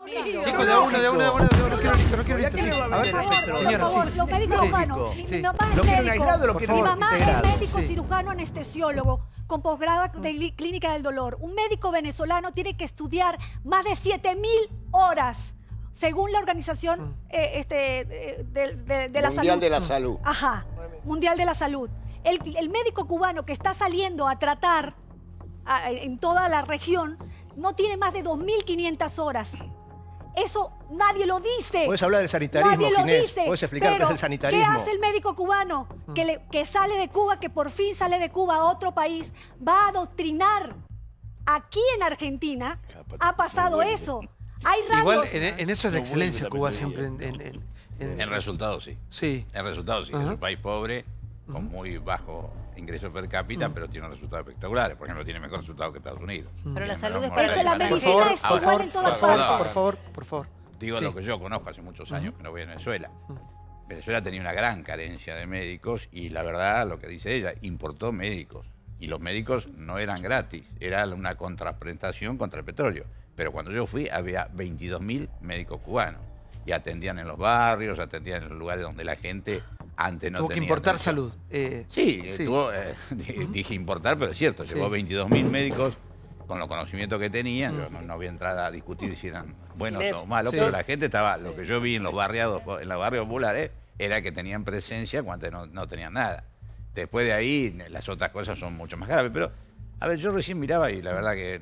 Chicos, de uno, no quiero listo, sí. A ver, señora, por favor, sí. los médicos cubanos. Sí. Mi papá es ¿Lo quieren médico. aislado o lo Mi quieren mamá es integrado? médico Sí. cirujano anestesiólogo con posgrado de clínica del dolor. Un médico venezolano tiene que estudiar más de 7000 horas, según la organización de la salud. Mundial de la Salud. Ajá, Mundial de la Salud. El médico cubano que está saliendo a tratar en toda la región no tiene más de 2500 horas. Eso nadie lo dice. Puedes hablar del sanitarismo, Nadie lo Ginés. dice. Puedes explicar qué es el sanitarismo. ¿Qué hace el médico cubano que sale de Cuba, que por fin sale de Cuba a otro país? Va a adoctrinar. Aquí en Argentina ha pasado eso. Hay Igual rangos. en eso es de excelencia Cuba siempre. En resultados sí. Sí. En resultados sí. Ajá. Es un país pobre, con muy bajo ingreso per cápita, pero tiene resultados espectaculares. Por ejemplo, tiene mejor resultado que Estados Unidos. Pero la Tiene salud menor es Por eso la mortalidad. medicina es igual en todas partes. Por favor. Digo Sí. lo que yo conozco hace muchos años que no voy a Venezuela. Venezuela tenía una gran carencia de médicos y la verdad, lo que dice ella, importó médicos. Y los médicos no eran gratis, era una contraprestación contra el petróleo. Pero cuando yo fui había 22.000 médicos cubanos y atendían en los barrios, atendían en los lugares donde la gente antes no Tuvo tenía que importar atención. salud. Sí, Sí. tuvo, dije importar, pero es cierto, Sí. llevó 22.000 médicos con los conocimientos que tenían. Yo no voy a entrar a discutir si eran buenos o malos, Sí. pero la gente estaba, lo que yo vi en los barrios populares, era que tenían presencia cuando no tenían nada. Después de ahí, las otras cosas son mucho más graves. Pero, a ver, yo recién miraba y la verdad que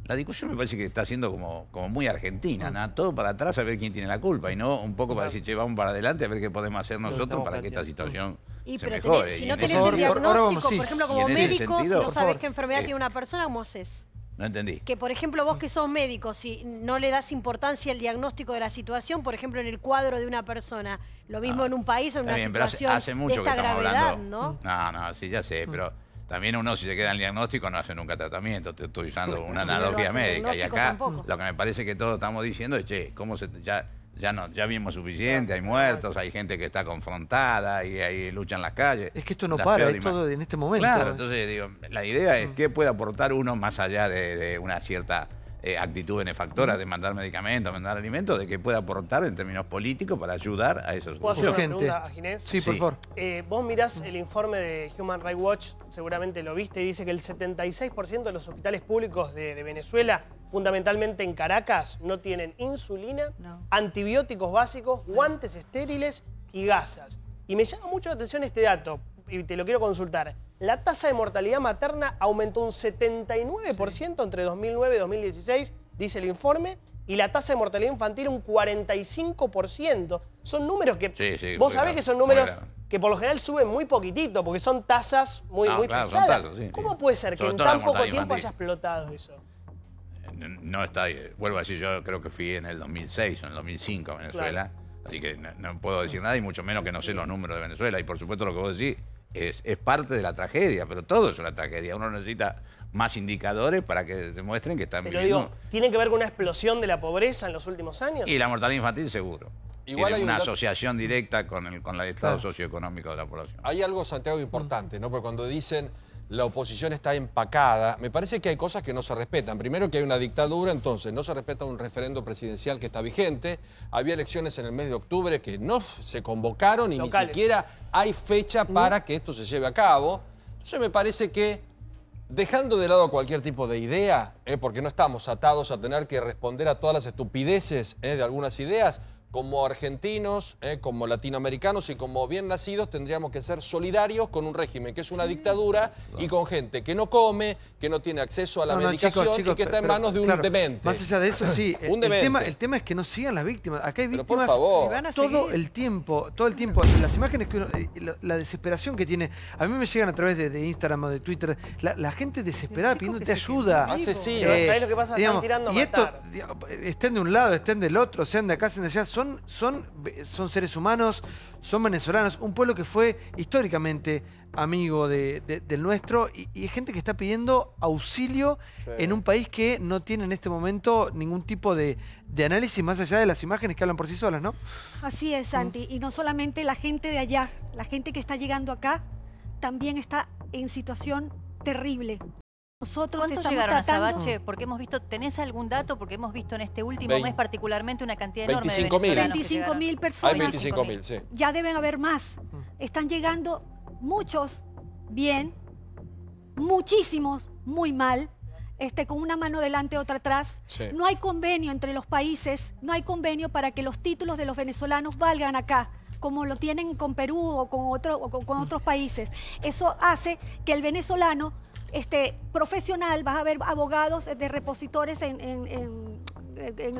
la discusión me parece que está siendo como muy argentina, ¿no? Todo para atrás a ver quién tiene la culpa y no un poco para decir, che, vamos para adelante a ver qué podemos hacer nosotros para que esta situación Y se pero mejore. si Y no en tenés ese el sentido- ahora vamos, diagnóstico, sí. por ejemplo, Y como en ese médico, si sentido, no por sabes favor. qué enfermedad tiene una persona, ¿cómo haces? No entendí. Que, por ejemplo, vos que sos médico, si no le das importancia al diagnóstico de la situación, por ejemplo, en el cuadro de una persona, lo mismo en un país o en Está una bien, pero situación hace mucho de que esta estamos gravedad, hablando. ¿no? No, sí, ya sé, pero también uno si se queda en el diagnóstico no hace nunca tratamiento. Te estoy usando una Si no lo analogía hace médica. Y diagnóstico acá tampoco. lo que me parece que todos estamos diciendo es, che, ¿cómo ya vimos suficiente, hay muertos, hay gente que está confrontada y hay lucha en las calles. Es que esto no Las para, peores es todo en este momento. Claro, entonces digo, la idea es qué puede aportar uno más allá de una cierta actitud benefactora de mandar medicamentos, mandar alimentos, de que puede aportar en términos políticos para ayudar a esos ¿Puedo hacer una Urgente. pregunta a Ginés? Sí, por Sí. favor. Vos mirás el informe de Human Rights Watch, seguramente lo viste, y dice que el 76% de los hospitales públicos de Venezuela, fundamentalmente en Caracas, no tienen insulina, antibióticos básicos, guantes estériles y gasas. Y me llama mucho la atención este dato, y te lo quiero consultar. La tasa de mortalidad materna aumentó un 79% entre 2009 y 2016, dice el informe, y la tasa de mortalidad infantil un 45%. Son números que Sí, vos muy sabés grave, que son muy números grave. que por lo general suben muy poquitito, porque son tasas muy Claro, son pesadas. tasas, sí, ¿Cómo sí. puede ser que Sobre en todo la tan poco mortalidad tiempo infantil. haya explotado eso? No está, vuelvo a decir, yo creo que fui en el 2006 o en el 2005 a Venezuela, así que no puedo decir nada y mucho menos que no sé los números de Venezuela. Y por supuesto lo que vos decís es parte de la tragedia, pero todo es una tragedia. Uno necesita más indicadores para que demuestren que están Pero viviendo. digo, ¿tiene que ver con una explosión de la pobreza en los últimos años? Y la mortalidad infantil seguro. Igual Tiene hay un una dato- asociación directa con el estado Claro. socioeconómico de la población. Hay algo, Santiago, importante, ¿no? Porque cuando dicen la oposición está empacada, me parece que hay cosas que no se respetan. Primero que hay una dictadura, entonces no se respeta un referendo presidencial que está vigente. Había elecciones en el mes de octubre que no se convocaron y Locales. ni siquiera hay fecha para que esto se lleve a cabo. Entonces me parece que, dejando de lado cualquier tipo de idea, porque no estamos atados a tener que responder a todas las estupideces de algunas ideas, como argentinos, como latinoamericanos y como bien nacidos, tendríamos que ser solidarios con un régimen que es una dictadura y con gente que no come, que no tiene acceso a la medicación y que está en pero, manos de un claro, demente. Más allá de eso, sí. Un demente. El tema es que no sigan las víctimas. Acá hay Pero por víctimas favor. todo el tiempo. Las imágenes que uno, la desesperación que tiene. A mí me llegan a través de Instagram o de Twitter. La gente desesperada pidiéndote ayuda. Asesinos. ¿Sabés lo que pasa? Están tirando a y esto, matar. estén de un lado, estén del otro, sean de acá, sean de allá, son seres humanos, son venezolanos, un pueblo que fue históricamente amigo del nuestro y hay gente que está pidiendo auxilio en un país que no tiene en este momento ningún tipo de análisis más allá de las imágenes que hablan por sí solas, ¿no? Así es, Santi. Y no solamente la gente de allá, la gente que está llegando acá también está en situación terrible. Nosotros ¿Cuántos estamos llegaron tratando... a Sabache? Porque hemos visto, ¿tenés algún dato? Porque hemos visto en este último mes particularmente una cantidad enorme de 25.000. venezolanos que 25.000 llegaron. personas. Hay 25.000, sí. Ya deben haber más. Están llegando muchos bien, muchísimos muy mal, con una mano delante, otra atrás. Sí. No hay convenio entre los países, no hay convenio para que los títulos de los venezolanos valgan acá, como lo tienen con Perú o con otros países. Eso hace que el venezolano profesional, vas a ver abogados de repositores en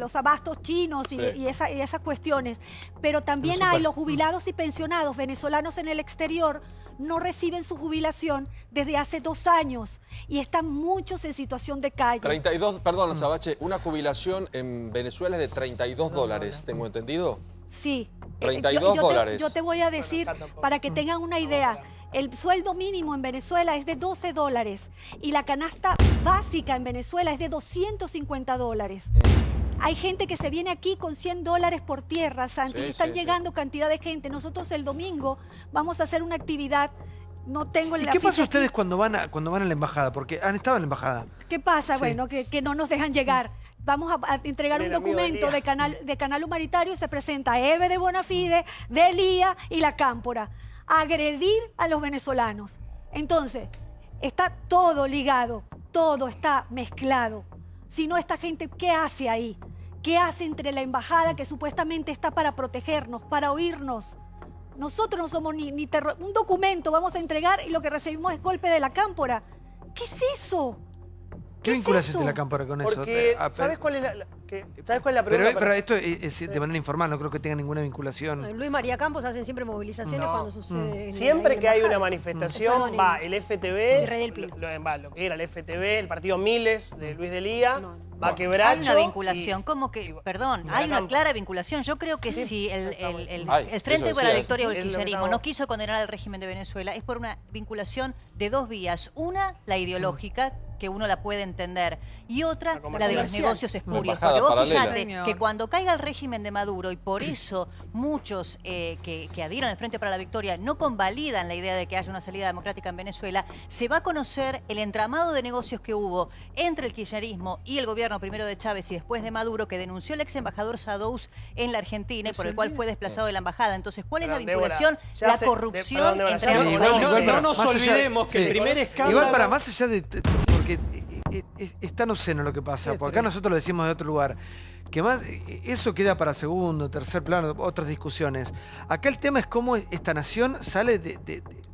los abastos chinos Sí. y esas cuestiones. Pero también hay los jubilados y pensionados venezolanos en el exterior, no reciben su jubilación desde hace 2 años y están muchos en situación de calle. 32, perdón, Sabache, una jubilación en Venezuela es de $32, ¿tengo entendido? Sí. 32 dólares. Yo te voy a decir, para que tengan una idea, el sueldo mínimo en Venezuela es de $12 y la canasta básica en Venezuela es de $250. Hay gente que se viene aquí con $100 por tierra, Santi, Sí, y están sí, llegando cantidad de gente. Nosotros el domingo vamos a hacer una actividad, no tengo ¿Y la qué ficha pasa aquí. ustedes cuando van a la embajada? Porque han estado en la embajada. ¿Qué pasa? Sí. Bueno, que no nos dejan llegar. Vamos a entregar un El amigo de documento Elía. de Canal Humanitario y se presenta Eve de Bonafide, de Elía y la Cámpora. A agredir a los venezolanos. Entonces, está todo ligado, todo está mezclado. Si no, esta gente, ¿qué hace ahí? ¿Qué hace entre la embajada que supuestamente está para protegernos, para oírnos? Nosotros no somos ni un documento vamos a entregar y lo que recibimos es golpe de la Cámpora. ¿Qué es eso? ¿Qué es vinculación eso? tiene la Cámpora con eso? Porque, ¿sabes cuál es la pregunta? Pero esto es de manera informal, no creo que tenga ninguna vinculación. Luis María Campos hacen siempre movilizaciones No. cuando sucede. Siempre que hay una embajada. manifestación, Perdón, va el FTV, Virrey del Pino. lo que era el FTV, el partido Miles de Luis de Lía, va Quebracho. Hay una vinculación, y- ¿cómo que? Perdón, y hay una Campo. clara vinculación. Yo creo que Sí. si el Ay, Frente eso para la decía. Victoria o el Es lo que kirchnerismo estamos- no quiso condenar al régimen de Venezuela, es por una vinculación de 2 vías. Una, la ideológica, que uno la puede entender, y otra, la de comercial. los negocios espurios. embajada Porque vos paralela. fijate Señor. que cuando caiga el régimen de Maduro, y por eso muchos que adhieran al Frente para la Victoria no convalidan la idea de que haya una salida democrática en Venezuela, se va a conocer el entramado de negocios que hubo entre el kirchnerismo y el gobierno primero de Chávez y después de Maduro, que denunció el ex embajador Sadous en la Argentina y por el cual fue desplazado de la embajada. Entonces, ¿cuál es la Perdón, Débora, vinculación? ya La se- corrupción perdón, Débora, entre ya los se- países. igual No nos más allá- olvidemos que el sí. primer escándalo... Igual para más allá de... Porque es tan obsceno lo que pasa, Sí, porque acá nosotros lo decimos de otro lugar, que más eso queda para segundo, tercer plano, otras discusiones. Acá el tema es cómo esta nación sale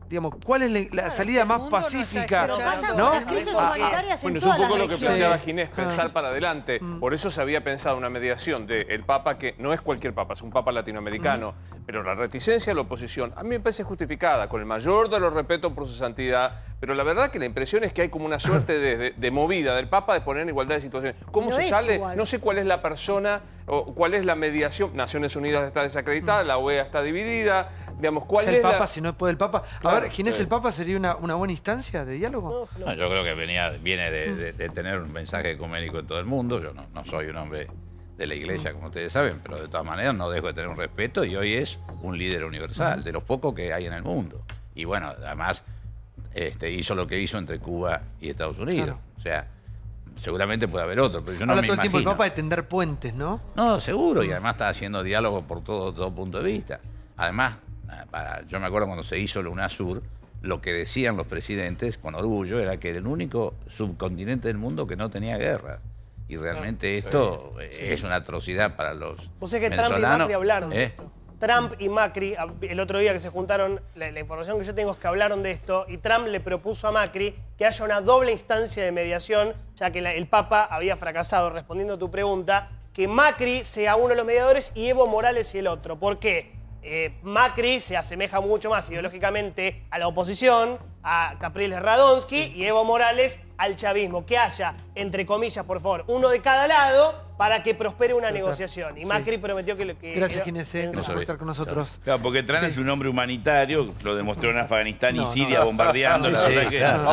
digamos, cuál es la salida el más mundo no está pacífica, Pero pasa escuchando. ¿no? con las crisis humanitarias en Bueno, es un todas poco las lo que regiones. planteaba Sí. Ginés, pensar para adelante. Por eso se había pensado una mediación del Papa, que no es cualquier Papa, es un Papa latinoamericano. Pero la reticencia de la oposición a mí me parece justificada, con el mayor de los respetos por su santidad. Pero la verdad que la impresión es que hay como una suerte de movida del Papa de poner en igualdad de situaciones. ¿Cómo No se es sale? igual. No sé cuál es la persona o cuál es la mediación. Naciones Unidas está desacreditada, la OEA está dividida. Digamos, ¿cuál el es Papa, la...? si no es el Papa. Claro, a ver, ¿quién es sí. el Papa? ¿Sería una buena instancia de diálogo? No, yo creo que viene de tener un mensaje ecuménico en todo el mundo. Yo no soy un hombre de la iglesia, como ustedes saben, pero de todas maneras no dejo de tener un respeto y hoy es un líder universal, de los pocos que hay en el mundo. Y bueno, además hizo lo que hizo entre Cuba y Estados Unidos. Claro. O sea, seguramente puede haber otro, pero yo no Habla me todo el tiempo el imagino. Papa de tender puentes, ¿no? No, seguro, y además está haciendo diálogo por todo punto de vista. Además, yo me acuerdo cuando se hizo el UNASUR, lo que decían los presidentes con orgullo era que era el único subcontinente del mundo que no tenía guerra. Y realmente esto es una atrocidad para los Vos sabés que Trump y venezolanos. Macri hablaron de esto. Trump y Macri, el otro día que se juntaron, la información que yo tengo es que hablaron de esto, y Trump le propuso a Macri que haya una doble instancia de mediación, ya que el Papa había fracasado, respondiendo a tu pregunta, que Macri sea uno de los mediadores y Evo Morales y el otro. ¿Por qué? Macri se asemeja mucho más ideológicamente a la oposición, a Capriles Radonsky, y Evo Morales al chavismo. Que haya, entre comillas, por favor, uno de cada lado para que prospere una negociación. Y Macri prometió que... Gracias, Ginés, por estar con nosotros. Claro, porque Trump es un hombre humanitario, lo demostró en Afganistán No, y Siria no. bombardeando. Sí, la sí, verdad que claro. no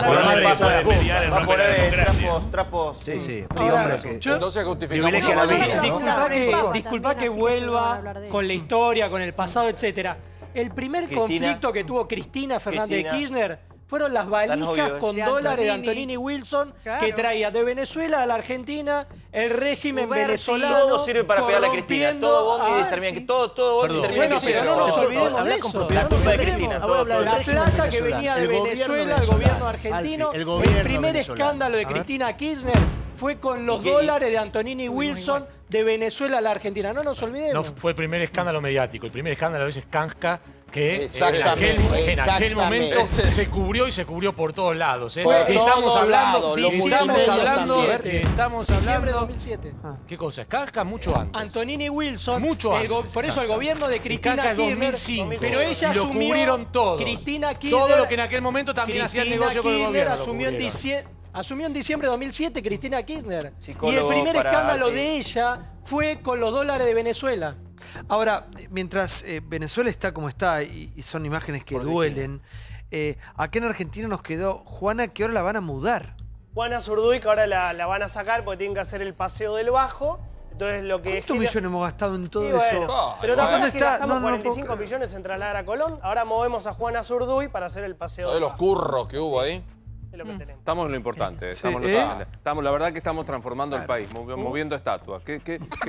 puede mediar en nombre de la democracia. trapos. Sí, sí, frío, hombre, que... Entonces justificamos privilegia la vida, ¿no? Disculpa que También vuelva así se con la historia, con el pasado, etcétera. El primer Cristina. conflicto que tuvo Cristina Fernández de Cristina. Kirchner fueron las valijas obvio, con De dólares de Antonini. Antonini Wilson Claro. que traía de Venezuela a la Argentina el régimen Uberti. venezolano. Todo sirve para pegarle a Cristina. corrompiendo Todo Bondi a- termina que todo Bondi Perdón. termina Bueno, que pero no nos olvidemos Habla de con eso. propiedad. La culpa de Cristina. Ahora Todo, habla de todo. la plata que venía de El gobierno Venezuela, el venezolano. gobierno argentino. Alfie, el El gobierno primer venezolano. escándalo de A ver. Cristina Kirchner fue con los ¿Y qué? dólares de Antonini Wilson de Venezuela a la Argentina. No nos No olvidemos. fue el primer escándalo mediático. El primer escándalo es Skanska, que Exactamente, en aquel exactamente. momento Ese- se cubrió y se cubrió por todos lados. ¿eh? Por Y estamos todos hablando, lados, y los estamos multimedios hablando, también. estamos Diciembre de hablando. 2007. ¿Qué cosa? Skanska mucho antes. Antonini Wilson, Mucho el antes, por eso el Skanska. gobierno de Cristina Skanska es Kirchner, 2005. pero ella Y lo asumió, cubrieron todos. Cristina Kirchner, Todo lo que en aquel momento también hacía el Cristina negocio con el Kirchner gobierno. lo asumió en diciembre de 2007 Cristina Kirchner. y el Psicólogo primer para escándalo Alfie. de ella fue con los dólares de Venezuela. Ahora, mientras Venezuela está como está y son imágenes que duelen, acá en Argentina nos quedó Juana, que ahora la van a mudar. Juana Zurduy, que ahora la van a sacar porque tienen que hacer el paseo del Bajo. Entonces lo que ¿Cuántos millones hemos gastado en todo Sí, bueno. eso? Pero ¿te acuerdas ¿Dónde que está? gastamos No, no, no 45 puedo- millones en trasladar a Colón? Ahora movemos a Juana Zurduy para hacer el paseo ¿Sabés del los Bajo. curros que hubo ahí? Es lo que tenemos. Estamos en lo importante. Estamos, en lo ¿eh? trascendente. La verdad que estamos transformando el país, moviendo estatuas. Qué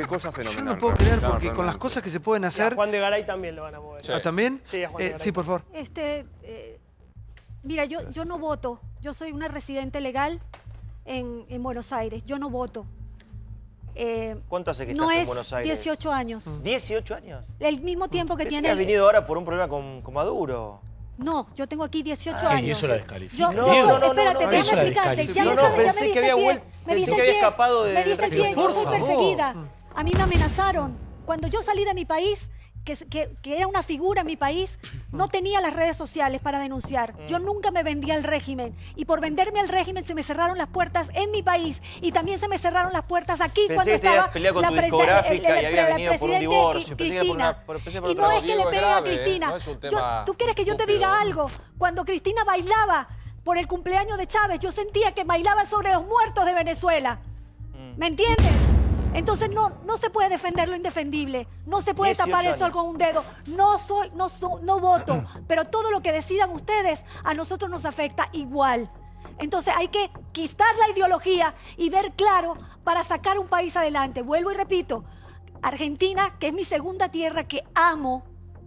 cosa Yo fenomenal. no puedo creer realmente. porque No, con las realmente. cosas que se pueden Y a hacer... Juan de Garay también lo van a mover. Sí. ¿Ah, ¿También? Sí, a Juan de Garay. Sí, por favor. Mira, yo no voto. Yo soy una residente legal en Buenos Aires. Yo no voto. ¿Cuánto hace que no estás en es Buenos Aires? 18 años. ¿18 años? El mismo tiempo que Pensé tiene... que has venido ahora por un problema con Maduro. No, yo tengo aquí 18 Ah, años. y eso la descalifica. Yo, No, no, espérate, no, déjame eso la explicarte. descalifica. Ya No, me no, pensé diste que había el pie, vuelto- me pensé diste que el había pie, escapado de- me diste el del pie, yo Por soy favor. perseguida. A mí me amenazaron. Cuando yo salí de mi país, que era una figura en mi país, no tenía las redes sociales para denunciar. Yo nunca me vendí al régimen. Y por venderme al régimen se me cerraron las puertas en mi país. Y también se me cerraron las puertas aquí Pensé cuando que te habías estaba peleado con la tu presi- discográfica y habías la venido por un presidente divorcio. Pensé que era por Cristina. una- pensé por Y no otra es que le Diego, pegué es a grave, Cristina. no es un tema ¿Tú quieres que yo te estúpido. diga algo? Cuando Cristina bailaba por el cumpleaños de Chávez, yo sentía que bailaba sobre los muertos de Venezuela. ¿Me entiendes? Entonces no se puede defender lo indefendible. No se puede 18 tapar el sol años. con un dedo. No voto. Pero todo lo que decidan ustedes a nosotros nos afecta igual. Entonces hay que quitar la ideología y ver claro para sacar un país adelante. Vuelvo y repito, Argentina, que es mi segunda tierra que amo,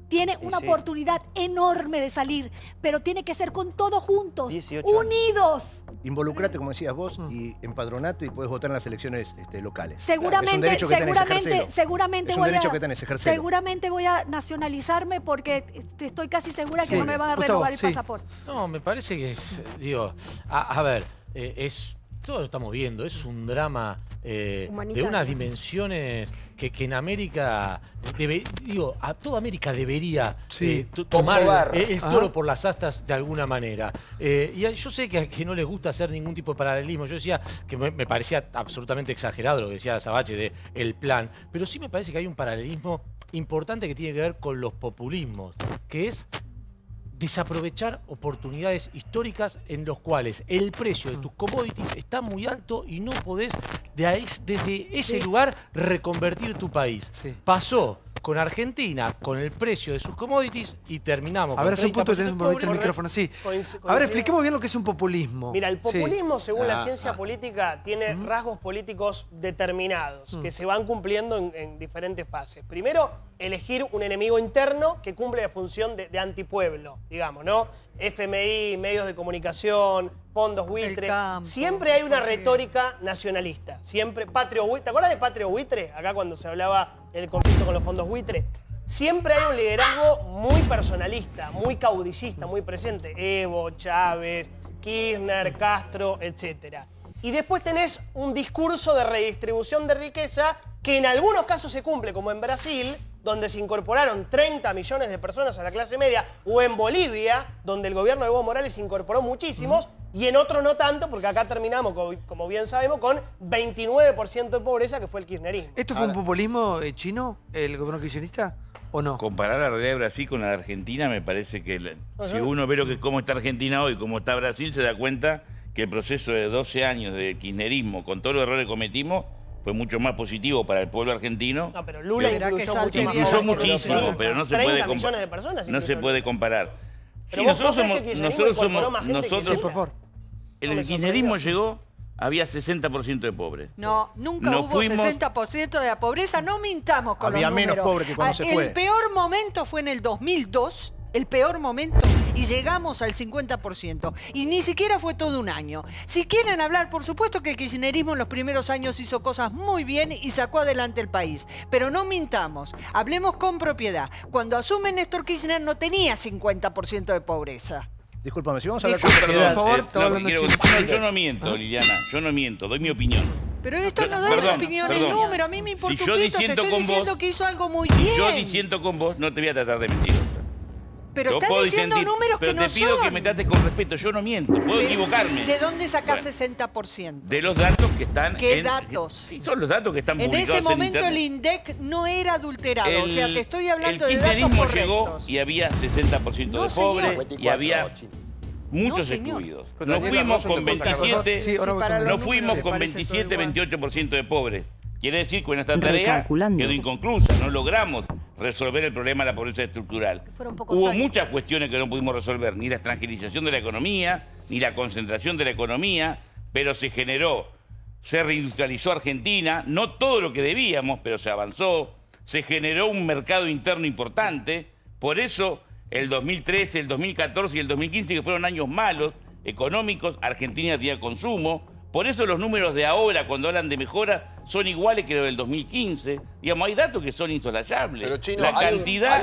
tiene una sí. oportunidad enorme de salir, pero tiene que ser con todos juntos, 18 años. unidos. Involucrate, como decías vos, y empadronate y puedes votar en las elecciones locales. Seguramente, es un derecho que tenés, ejercelo. seguramente Es un derecho que tenés, ejercelo. seguramente voy a nacionalizarme porque estoy casi segura que Sí. no me van a Gustavo, renovar el sí. pasaporte. No, me parece que, digo, a ver, todo lo estamos viendo, es un drama de Humanitario. unas dimensiones que en América, a toda América debería Sí. tomar Observar. el toro por las astas de alguna manera. Y yo sé que no les gusta hacer ningún tipo de paralelismo. Yo decía que me parecía absolutamente exagerado lo que decía Sabache de el plan, pero sí me parece que hay un paralelismo importante que tiene que ver con los populismos, que es desaprovechar oportunidades históricas en los cuales el precio de tus commodities está muy alto y no podés desde ese lugar reconvertir tu país. Sí. Pasó con Argentina, con el precio de sus commodities y terminamos A con ver, hace un punto que tenés un 30% poquito el pobre. micrófono así. A Coincido. ver, expliquemos bien lo que es un populismo. Mira, el Sí. populismo, según la ciencia política, tiene rasgos políticos determinados que se van cumpliendo en diferentes fases. Primero, elegir un enemigo interno que cumple la función de antipueblo, digamos, ¿no? FMI, medios de comunicación, fondos buitre. campo, Siempre hay una porque- retórica nacionalista. Siempre, patrio buitre. ¿Te acuerdas de patrio buitre? Acá cuando se hablaba del conflicto con los fondos buitre. Siempre hay un liderazgo muy personalista, muy caudillista, muy presente. Evo, Chávez, Kirchner, Castro, etc. Y después tenés un discurso de redistribución de riqueza que en algunos casos se cumple, como en Brasil, donde se incorporaron 30 millones de personas a la clase media, o en Bolivia, donde el gobierno de Evo Morales incorporó muchísimos, y en otro no tanto, porque acá terminamos, como bien sabemos, con 29% de pobreza, que fue el kirchnerismo. ¿Esto fue un populismo chino, el gobierno kirchnerista, o no? Comparar la realidad de Brasil con la de Argentina me parece que si uno ve cómo está Argentina hoy, cómo está Brasil, se da cuenta que el proceso de 12 años de kirchnerismo, con todos los errores que cometimos, fue mucho más positivo para el pueblo argentino. No, pero Lula que- incluyó que salte mucho más. Incluyó bien. muchísimo, pero no se 30 puede millones de personas no se incluyó puede Lula. comparar. Pero Sí, vos crees que el kirchnerismo incorporó más gente que nosotros, nunca. por favor. el kirchnerismo llegó, había 60% de pobres. No, nunca Nos hubo fuimos- 60% de la pobreza. No mintamos con Había los menos números. pobres que cuando se fue. El peor momento fue en el 2002, el peor momento, y llegamos al 50%. Y ni siquiera fue todo un año. Si quieren hablar, por supuesto que el kirchnerismo en los primeros años hizo cosas muy bien y sacó adelante el país. Pero no mintamos, hablemos con propiedad. Cuando asume Néstor Kirchner no tenía 50% de pobreza. Discúlpame, si vamos a hablar Perdón, con propiedad... por favor, no, estaba hablando quiero chisme. decir, yo no miento, Liliana, yo no miento, doy mi opinión. Pero esto Yo- no da perdón, opinión en perdón. número. A mí me importa Si un yo pito, te disiento estoy con diciendo vos, que hizo algo muy Si bien. yo disiento con vos, no te voy a tratar de mentir. Pero Yo estás puedo diciendo disentir, números pero que no te pido son. que me trates con respeto, yo no miento, puedo equivocarme. ¿De dónde sacás Bueno. 60%? De los datos que están ¿Qué datos? Sí, son los datos que están En publicados ese momento el internet. INDEC no era adulterado. O sea, te estoy hablando de el datos kirchnerismo correctos. llegó y había 60% No, de pobres señor. y había muchos No, señor. excluidos. Pero Nos Daniela fuimos Rosen con te puede sacar 27, Sí, ahora voy para con- los nos fuimos números con me parece 27, todo igual. 28% de pobres. Quiere decir que nuestra tarea Recalculando. quedó inconclusa, no logramos resolver el problema de la pobreza estructural. fueron pocos Hubo años. muchas cuestiones que no pudimos resolver, ni la extranjerización de la economía, ni la concentración de la economía, pero se reindustrializó Argentina, no todo lo que debíamos, pero se avanzó, se generó un mercado interno importante, por eso el 2013, el 2014 y el 2015, que fueron años malos, económicos, Argentina tenía consumo, por eso los números de ahora, cuando hablan de mejora, son iguales que los del 2015. Digamos, hay datos que son insoslayables. Pero, Chino, hay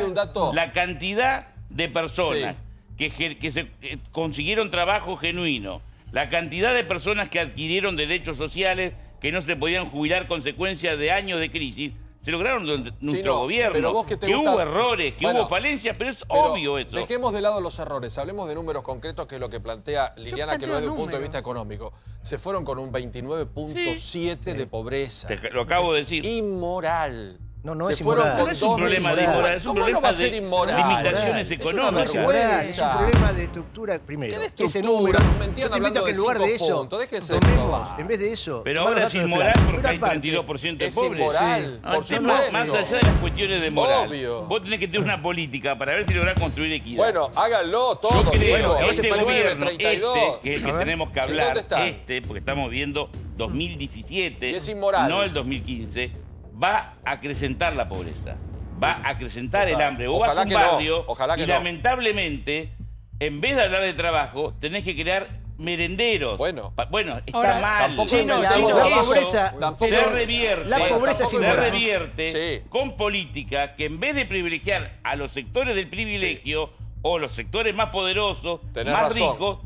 un dato. La cantidad de personas que consiguieron trabajo genuino, la cantidad de personas que adquirieron derechos sociales que no se podían jubilar consecuencia de años de crisis, se lograron durante nuestro gobierno. pero vos que te que gusta- hubo errores, que Bueno, hubo falencias, pero es pero obvio eso. Dejemos de lado los errores, hablemos de números concretos, que es lo que plantea Liliana, que no es de un punto de números. vista económico. Se fueron con un 29.7 de pobreza. Lo acabo de decir. Inmoral. No, no Se es fueron inmoral. con No es un dos problema de millones. inmoral, es un ¿Cómo no problema va a ser de inmoral? limitaciones Es una económicas. Es un vergüenza. problema de estructura primero. ¿Qué de Ese estructura? número. Nos mentían Yo te invito hablando a que de en lugar de 5 eso, puntos. Déjese de tomemos, robar. en vez de eso... Pero tomar ahora los es datos de inmoral Flash. porque Una hay parte. 32% de Es pobres. inmoral, No, por el tema, supuesto. más allá de las cuestiones de moral, Obvio. vos tenés que tener una política para ver si lográs construir equidad. Bueno, háganlo todo. Yo creo digo, que este 29, gobierno, 32. que es el que tenemos que ¿En hablar, dónde está? porque estamos viendo 2017, Y es inmoral. no el 2015, va a acrecentar la pobreza, va a acrecentar el hambre. Vos Ojalá vas a un que no, barrio ojalá que y no. lamentablemente, en vez de hablar de trabajo, tenés que crear merenderos. Bueno. Bueno, está Ahora, mal. tampoco Chino, inventamos Chino, la trabajo. pobreza- Tampoco- Se revierte. La pobreza tampoco es Se inmoral. revierte Sí. con política que en vez de privilegiar a los sectores del privilegio o los sectores más poderosos, Tenés más razón. ricos,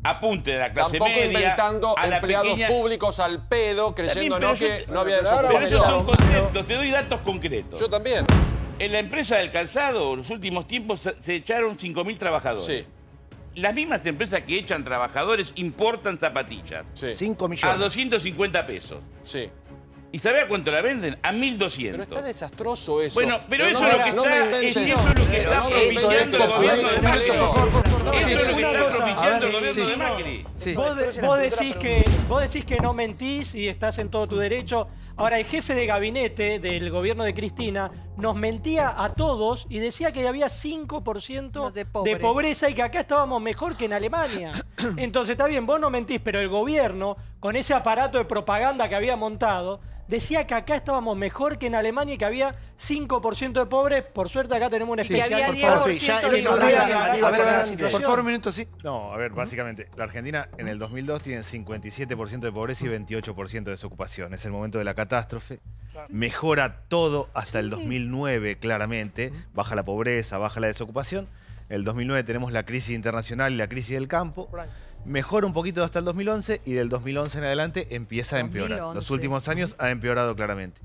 apunten a la clase Tampoco media, inventando a la empleados pequeña... públicos al pedo, creyendo Está bien, no pero que no había pero ahora Pero esos desocupación. son conceptos, te doy datos concretos. Yo también. En la empresa del calzado, en los últimos tiempos se echaron 5.000 trabajadores. Sí, Las mismas empresas que echan trabajadores importan zapatillas sí, 5 a millones. 250 pesos. sí. ¿Y sabés a cuánto la venden? A 1.200. Pero está desastroso eso. Bueno, pero eso no es me- lo que no me está, inventes. eso es lo que Pero está no me inventes propiciando el que gobierno de el Macri. empleo. Eso es lo que Sí, está una cosa, propiciando a el ver, gobierno sí. de Macri. Sí. Vos decís que no mentís y estás en todo tu derecho. Ahora, el jefe de gabinete del gobierno de Cristina nos mentía a todos y decía que había 5% De de pobres. pobreza y que acá estábamos mejor que en Alemania. Entonces, está bien, vos no mentís, pero el gobierno, con ese aparato de propaganda que había montado, decía que acá estábamos mejor que en Alemania y que había 5% de pobres. Por suerte acá tenemos un Y que especial. había por favor. 10% el de otro día- ignorancia. A ver, la por situación. favor, un minuto, sí. No, a ver, básicamente, la Argentina en el 2002 tiene 57% de pobreza y 28% de desocupación. Es el momento de la catástrofe. Mejora todo hasta el 2009, claramente. Baja la pobreza, baja la desocupación. El 2009 tenemos la crisis internacional y la crisis del campo. Mejora un poquito hasta el 2011 y del 2011 en adelante empieza a empeorar. 2011. Los últimos años ha empeorado claramente.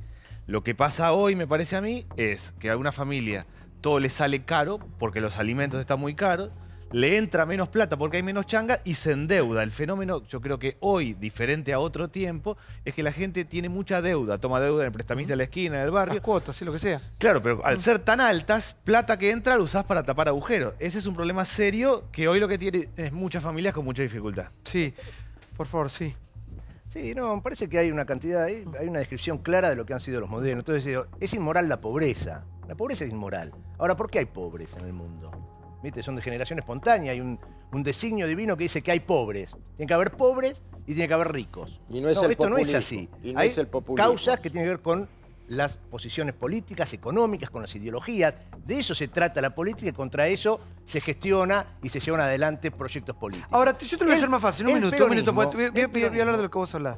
Lo que pasa hoy, me parece a mí, es que a una familia todo le sale caro porque los alimentos están muy caros, le entra menos plata porque hay menos changa y se endeuda. El fenómeno, yo creo que hoy, diferente a otro tiempo, es que la gente tiene mucha deuda. Toma deuda en el prestamista de la esquina, del barrio. Las cuotas, sí, lo que sea. Claro, pero al ser tan altas, plata que entra la usás para tapar agujeros. Ese es un problema serio que hoy lo que tiene es muchas familias con mucha dificultad. Sí, por favor, sí. Sí, no, me parece que hay una cantidad, hay una descripción clara de lo que han sido los modelos. Entonces, digo, es inmoral la pobreza. La pobreza es inmoral. Ahora, ¿por qué hay pobres en el mundo? ¿viste? Son de generación espontánea. Hay un designio divino que dice que hay pobres. Tiene que haber pobres y tiene que haber ricos. Y no es el esto no es populismo. así. Y no hay es el populismo. causas que tienen que ver con las posiciones políticas, económicas, con las ideologías. De eso se trata la política y contra eso se gestiona y se llevan adelante proyectos políticos. Ahora, yo te lo voy a hacer más fácil. Un minuto, porque voy a hablar de lo que vos hablás.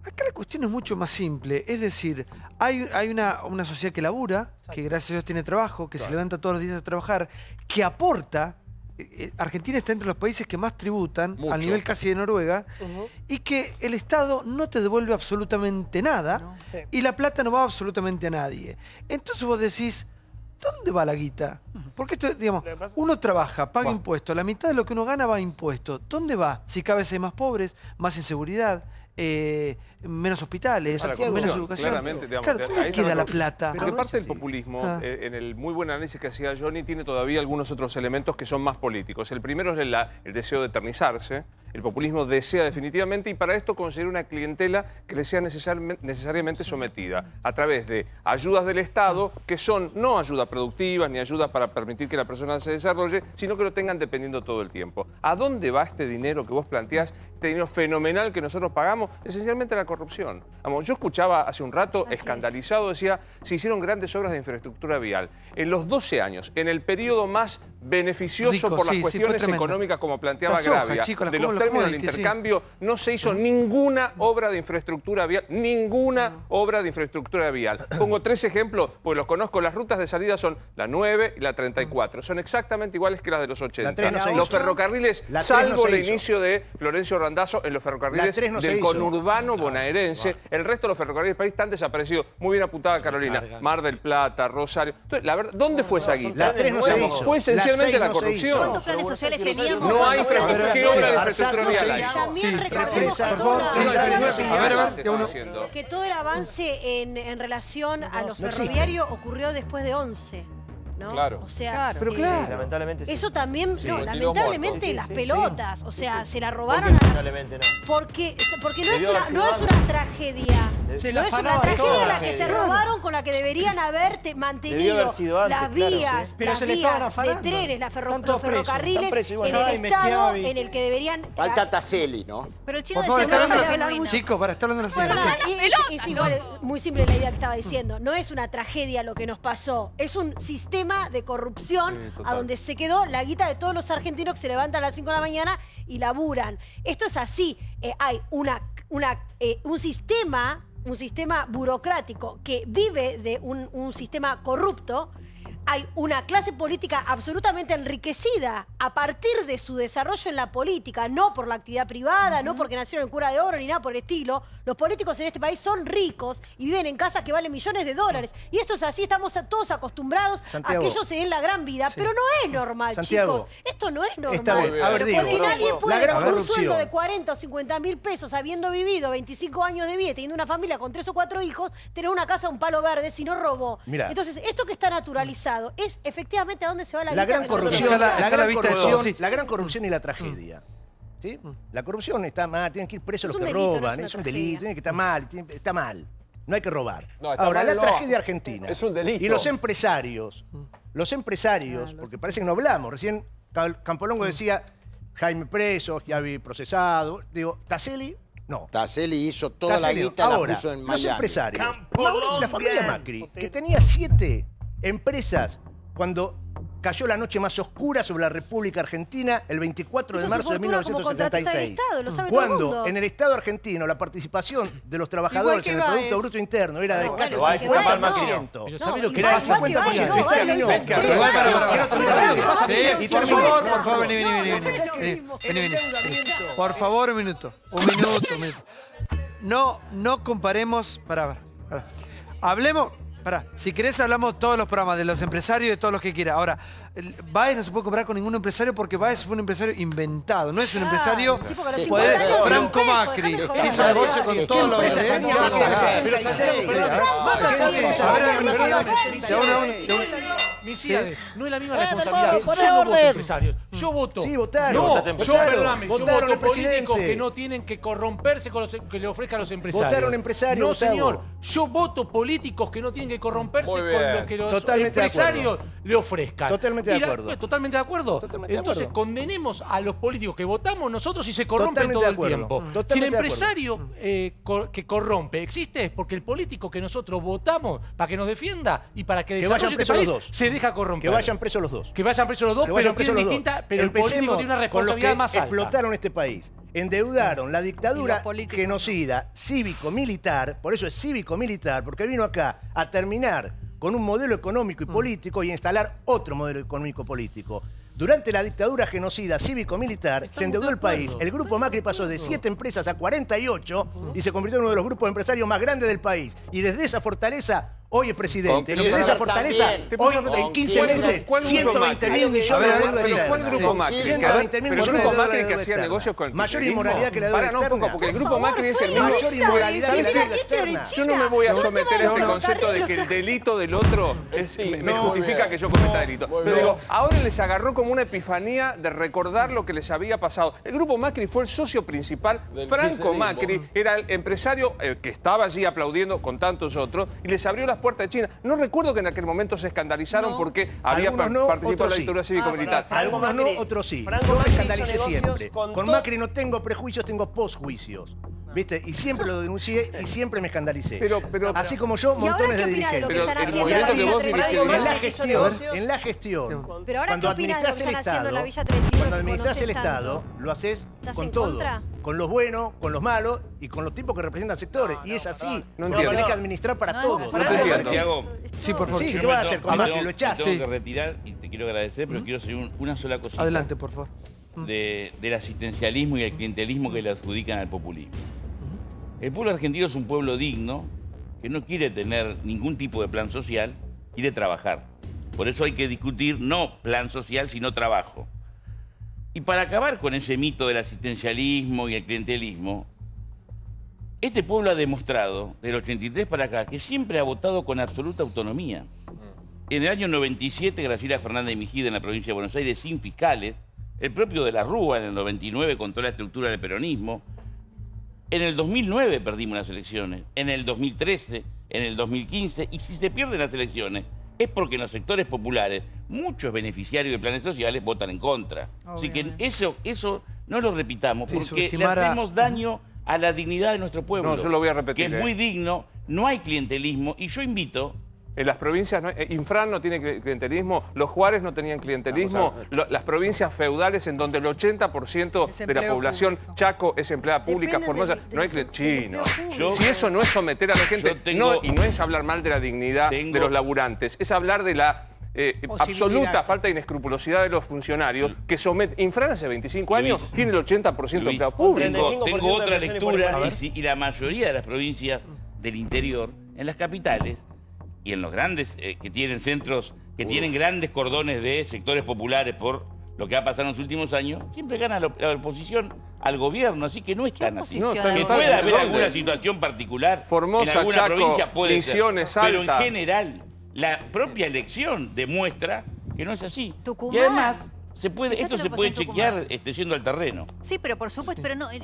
Acá la cuestión es mucho más simple. Es decir, hay una sociedad que labura, que gracias a Dios tiene trabajo, que se levanta todos los días a trabajar, que aporta. Argentina está entre los países que más tributan, al nivel casi de Noruega, y que el Estado no te devuelve absolutamente nada, y la plata no va absolutamente a nadie. Entonces vos decís, ¿dónde va la guita? Porque esto, digamos, uno trabaja, paga impuestos, la mitad de lo que uno gana va a impuestos. ¿Dónde va? Si cada vez hay más pobres, más inseguridad, menos hospitales, menos educación. Claramente, digamos, claro, ¿dónde ahí queda está la plata? Porque parte del populismo, en el muy buen análisis que hacía Johnny, tiene todavía algunos otros elementos que son más políticos. El primero es el deseo de eternizarse. El populismo desea definitivamente y para esto conseguir una clientela que le sea necesariamente sometida a través de ayudas del Estado que son no ayudas productivas ni ayudas para permitir que la persona se desarrolle, sino que lo tengan dependiendo todo el tiempo. ¿A dónde va este dinero que vos planteás, este dinero fenomenal que nosotros pagamos? Esencialmente a la corrupción. Vamos, yo escuchaba hace un rato, escandalizado, decía, se hicieron grandes obras de infraestructura vial. En los 12 años, en el periodo más beneficioso por las cuestiones económicas, como planteaba Gravia, de los términos del intercambio, no se hizo ninguna obra de infraestructura vial, ninguna obra de infraestructura vial. Pongo 3 ejemplos, porque los conozco. Las rutas de salida son la 9 y la 34. Son exactamente iguales que las de los 80. Los ferrocarriles, salvo el inicio de Florencio Randazzo, en los ferrocarriles del conurbano bonaerense, el resto de los ferrocarriles del país están desaparecidos. Muy bien apuntada Carolina. Mar del Plata, Rosario. Entonces, la verdad, ¿dónde fue esa guita? Fue esencialmente la corrupción. ¿Cuántos planes sociales teníamos? No hay infraestructura. ¿Qué obra de infraestructura vial hay? También recordemos que todo el avance en relación a lo ferroviario ocurrió después de 11. ¿no? Claro. O sea, lamentablemente sí. eso también, Sí. no, Continuó lamentablemente muerto. las Sí, pelotas, o sea, se la robaron a Lamentablemente no. porque no Debió haber sido es antes. una tragedia. Se No la es una afanaban tragedia todas. la que se robaron con la que deberían haber Debió mantenido haber sido antes, las claro, vías, sí. Pero las se le estaban vías de afanando. trenes, Están los todos presos. ferrocarriles Están presos igual. en el Jaime, estado Schiavi. en el que deberían... Falta Taselli, ¿no? Pero el chino Por favor, decía, está no hablando se la hablar mucho. Chicos, está hablando la señora. Bueno, es igual, muy simple la idea que estaba diciendo. No es una tragedia lo que nos pasó. Es un sistema de corrupción a donde se quedó la guita de todos los argentinos que se levantan a las 5 de la mañana y laburan. Esto es así. Hay un sistema burocrático que vive de un sistema corrupto. Hay una clase política absolutamente enriquecida a partir de su desarrollo en la política, no por la actividad privada, no porque nacieron en cuna de oro ni nada por el estilo. Los políticos en este país son ricos y viven en casas que valen millones de dólares. Y esto es así, estamos todos acostumbrados Santiago. a que ellos se den la gran vida, pero no es normal, Santiago. chicos. Esto no es normal. Está bien. A ver, digo, porque nadie la puede gran con un corrupción. sueldo de 40 o 50 mil pesos, habiendo vivido 25 años de vida y teniendo una familia con 3 o 4 hijos, tener una casa un palo verde si no robó. Mirá. Entonces, esto que está naturalizado es efectivamente a dónde se va la La guita gran que nosotros corrupción, tenemos. la gran corrupción y la tragedia. ¿Sí? La corrupción está mal, tienen que ir presos Es los un que delito, no roban, es es una un tragedia. delito, tiene que estar mal, está mal. No hay que robar. No, está Ahora, mal, la no. tragedia argentina. Es un delito. Y los empresarios, porque parece que no hablamos. Recién Campolongo decía, Jaime preso, Schiavi procesado. Digo, Taselli, no. Taselli hizo toda Taselli, la guita, la ahora, puso en los Miami. empresarios. La familia Macri, que tenía 7 empresas cuando cayó la noche más oscura sobre la República Argentina el 24 de Hizo su marzo de fortuna como contratista del 1976. Estado, lo sabe todo el Cuando mundo. en el Estado argentino la participación de los trabajadores que en el Producto Báez. Bruto Interno era de No, casi bueno, el igual que 50%. Pero ¿sabés lo que Era el pasa? 50%. No, Cristian, no, no. no, Pero Igual, quiero para. terminar. Sí, por favor, vení. Por favor, un minuto. No comparemos. Pará. Hablemos. Pará, si querés hablamos todos los programas, de los empresarios y de todos los que quiera. Ahora, Báez no se puede comparar con ningún empresario porque Báez fue un empresario inventado. No es un empresario tipo que a los poder 50 años Franco peso, Macri, dejame que joder. hizo negocio con todos los Pero más allá de Misíades, no es la misma de responsabilidad. nuevo, poné Yo no voto orden. empresarios. Yo voto. Sí, votaron. No, Votaste yo, empresarios. perdóname, yo Votaron voto el presidente. políticos que no tienen que corromperse con los que le ofrezcan los empresarios. Votaron empresarios, No, Gustavo. señor. Yo voto políticos que no tienen que corromperse Muy con bien. lo que los Totalmente de empresarios le ofrezcan. Totalmente de Y la- acuerdo. Totalmente de acuerdo. Totalmente de Entonces acuerdo. condenemos a los políticos que votamos nosotros y se corrompen Totalmente todo de el acuerdo. tiempo. Totalmente Si el de acuerdo. empresario que corrompe existe es porque el político que nosotros votamos para que nos defienda y para que Que desarrolle vayan este presos país los dos. se deja corromper. Que vayan presos los dos. Que vayan presos los dos, Que pero vayan presos tienen los dos. distinta, pero el político Empecemos tiene una con los responsabilidad que más alta. explotaron este país. Endeudaron la Y dictadura los políticos genocida cívico-militar, por eso es cívico-militar, porque vino acá a terminar con un modelo económico y político y a instalar otro modelo económico-político. Durante la dictadura genocida cívico-militar se endeudó el país. El grupo Macri pasó de 7 empresas a 48 y se convirtió en uno de los grupos empresarios más grandes del país. Y desde esa fortaleza, hoy es presidente. Desde esa fortaleza, hoy en 15 meses, 120 mil millones de deuda Pero ¿cuál externa. grupo Macri? 120 mil Pero el millones de grupo deuda Macri que hacía externa. negocios con el Mayor kirchnerismo. inmoralidad que la deuda Para, no, un poco, externa. porque el grupo Macri es el Mayor mismo. inmoralidad que la ¿Sabes deuda qué? externa. Yo no me voy a No, someter a no, este no, concepto de que el delito del otro me no, justifica bien. que yo cometa delito. muy Pero bien. digo, ahora les agarró como una epifanía de recordar lo que les había pasado. El grupo Macri fue el socio principal. Del Franco kirchnerismo. Macri era el empresario que estaba allí aplaudiendo con tantos otros y les abrió las puertas de China. No recuerdo que en aquel momento se escandalizaron porque había Algunos no, participado en la otros sí. dictadura cívico-militar. Algunos no, otros sí. Franco Yo me Macri hizo escandalicé negocios siempre. con Con to- Macri no tengo prejuicios, tengo posjuicios. ¿Viste? Y siempre lo denuncié y siempre me escandalicé. Así como yo, ¿Y ahora montones qué de opina de lo que dirigentes. están el haciendo en movimiento la que Villa vos 31? En la Macri hizo gestión, negocios. en la gestión. Pero ahora, Cuando ¿qué opinas de lo administras que el están haciendo en la Estado, Villa 31? cuando que administras el conoces Estado, tanto? lo haces ¿Estás con en todo. contra? Con los buenos, con los malos y con los tipos que representan sectores. Y es así. No No entiendo. tenés que administrar para todos. no entiendo. Santiago, Sí, por favor. Sí, yo ¿qué me vas a tengo- hacer con me Macri? tengo- Lo echás. me tengo Sí. que retirar y te quiero agradecer, pero quiero hacer una sola cosita. Adelante, por favor. Del asistencialismo y el clientelismo que le adjudican al populismo. El pueblo argentino es un pueblo digno que no quiere tener ningún tipo de plan social, quiere trabajar. Por eso hay que discutir no plan social, sino trabajo. Y para acabar con ese mito del asistencialismo y el clientelismo, este pueblo ha demostrado, del 83 para acá, que siempre ha votado con absoluta autonomía. En el año 97, Graciela Fernández Mejía en la provincia de Buenos Aires, sin fiscales, el propio de la Rúa en el 99 con toda la estructura del peronismo. En el 2009 perdimos las elecciones, en el 2013, en el 2015, y si se pierden las elecciones es porque en los sectores populares muchos beneficiarios de planes sociales votan en contra. Así que eso no lo repitamos, Sí, porque le subestimar a- hacemos daño a la dignidad de nuestro pueblo. No, yo lo voy a repetir, Que es muy digno, no hay clientelismo, y yo invito... En las provincias, Infran no tiene clientelismo, los Juárez no tenían clientelismo, las provincias feudales en donde el 80% Es de la empleo población, público. Chaco, es empleada pública, Depende Formosa, del no hay chino. Yo- Si eso no es someter a la gente, Yo tengo- y no es hablar mal de la dignidad Tengo- de los laburantes, es hablar de la absoluta Posibilidad. falta de inescrupulosidad de los funcionarios que someten. Infran hace 25 años Luis, tiene el 80% de Luis, empleado público. tengo 35% de otra pensión y por lectura, igual. y la mayoría de las provincias del interior, en las capitales y en los grandes, que tienen centros, que tienen grandes cordones de sectores populares por lo que ha pasado en los últimos años, siempre gana la oposición al gobierno, así que no es tan así. oposición No, está- Que está puede bien, haber ¿dónde? alguna situación particular Formosa, en alguna Chaco, provincia puede Misiones, ser, pero en Salta. general la propia elección demuestra que no es así. Tucumán. Y además esto Fíjate lo se que puede pasó en chequear yendo al terreno. Sí, pero por supuesto, pero no, a ver,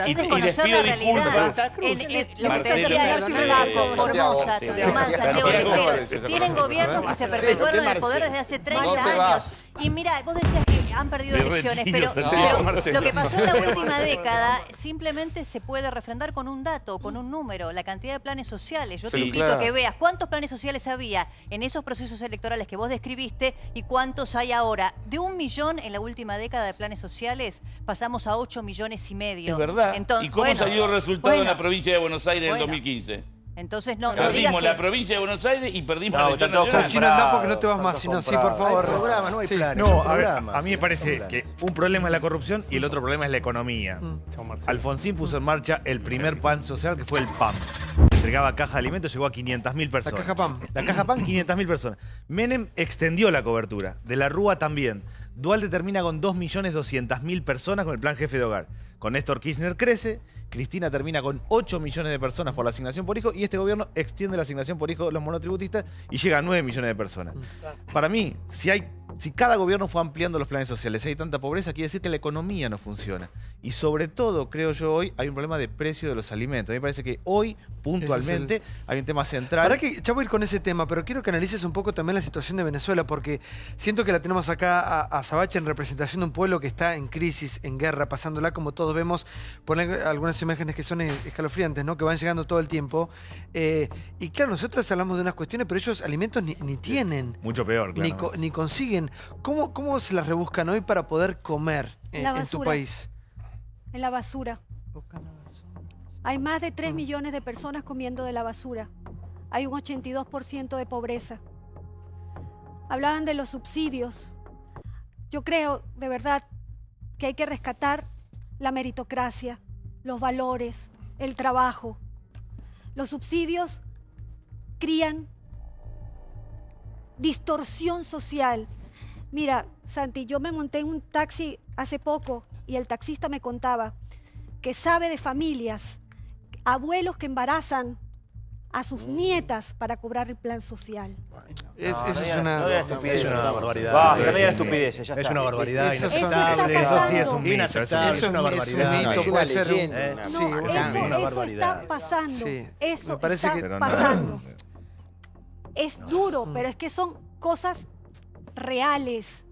Y es les desconocer pido la realidad. disculpas. Lo que te Marcelo, decía él, Chaco, Formosa, Santiago. Tucumán, Santiago del Santiago. Estero, tienen gobiernos que se perpetuaron en el poder desde hace 30 No te años. vas. Y mira, vos decías que han perdido Me elecciones, retiro, pero Santiago. Marcelo. lo que pasó en la última década simplemente se puede refrendar con un dato, con un número, la cantidad de planes sociales. Yo te Sí, invito claro. a que veas cuántos planes sociales había en esos procesos electorales que vos describiste y cuántos hay ahora. De 1 millón en la última década de planes sociales pasamos a 8,5 millones. Es verdad. Entonces, ¿Y cómo bueno, salió el resultado en bueno, la provincia de Buenos Aires en el Bueno. 2015? Entonces no digas Perdimos que... la provincia de Buenos Aires y perdimos No, la está elección todo nacional. Chino, andá porque no te vas más, sino sí, por favor. Hay programas, no hay Sí. planes. No, hay a ver, programas. a mí me parece Son que planes. un problema es la corrupción y el otro problema es la economía. Chao, Marcelo. Alfonsín puso en marcha el primer pan social que fue el PAM. Entregaba caja de alimentos, llegó a 500.000 personas. caja PAM. La caja PAM, 500.000 personas. Menem extendió la cobertura, de la Rúa también. Dualde termina con 2.200.000 personas con el plan jefe de hogar. Con Néstor Kirchner crece, Cristina termina con 8 millones de personas por la asignación por hijo y este gobierno extiende la asignación por hijo de los monotributistas y llega a 9 millones de personas. Para mí, si cada gobierno fue ampliando los planes sociales, si hay tanta pobreza, quiere decir que la economía no funciona. Y sobre todo, creo yo, hoy hay un problema de precio de los alimentos. A mí me parece que hoy, puntualmente, hay un tema central. Para que ya voy a ir con ese tema, pero quiero que analices un poco también la situación de Venezuela, porque siento que la tenemos acá a Savache en representación de un pueblo que está en crisis, en guerra, pasándola, como todos vemos, poner algunas imágenes que son escalofriantes, ¿no? Que van llegando todo el tiempo. Y claro, nosotros hablamos de unas cuestiones, pero ellos alimentos ni tienen. Mucho peor, claro. Ni consiguen. ¿Cómo se las rebuscan hoy para poder comer en tu país? En la basura. Hay más de 3 millones de personas comiendo de la basura. Hay un 82% de pobreza. Hablaban de los subsidios. Yo creo, de verdad, que hay que rescatar la meritocracia, los valores, el trabajo. Los subsidios crían distorsión social. Mira, Santi, yo me monté en un taxi hace poco y el taxista me contaba que sabe de familias, abuelos que embarazan a sus nietas para cobrar el plan social. Eso es una barbaridad. Basta, no digan estupideces, ya Es está. una barbaridad Eso inaceptable. está Eso sí es un pasando. mito. Inaceptable. Eso Es una barbaridad. es un puede mito, ser puede leyenda, ser una- sí, Eso está pasando. Sí. Eso Me parece está que- Pero pasando. Es duro, pero es que son cosas reales.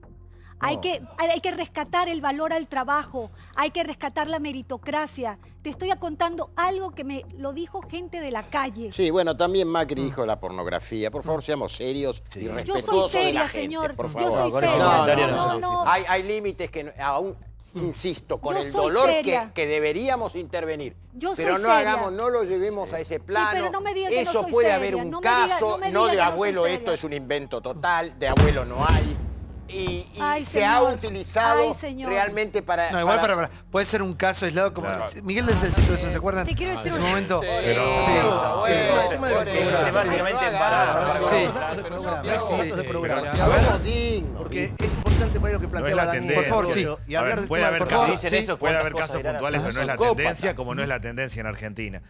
Hay que rescatar el valor al trabajo, hay que rescatar la meritocracia. Te estoy contando algo que me lo dijo gente de la calle. Sí, bueno, también Macri dijo la pornografía. Por favor, seamos serios y Yo respetuosos soy de seria, la gente, señor. por Yo favor. soy seria. No. Hay límites que aún, insisto, con Yo el soy dolor seria. que deberíamos intervenir. Yo Pero soy no seria. no lo llevemos a ese plano. pero no me diga que no Eso soy puede seria. haber un No me diga- caso, no me no diga de que no soy abuelo, seria. esto es un invento total, de abuelo no hay. Y Ay, se ha señor. utilizado Ay, señor. realmente para... No, igual para. Puede ser un caso aislado como. Miguel del Celcito, ¿eso se acuerdan? Te quiero decir En su una- momento. Sí. Pero- Porque es importante para lo que No es planteaba la Daniel. tendencia. Por favor, sí. Y hablar del puede tema haber del casos, porcentaje. Dicen eso, puede haber ¿cuántas casos cosas puntuales, dirán? pero no es la Psicópatas. tendencia, como no es la tendencia en Argentina.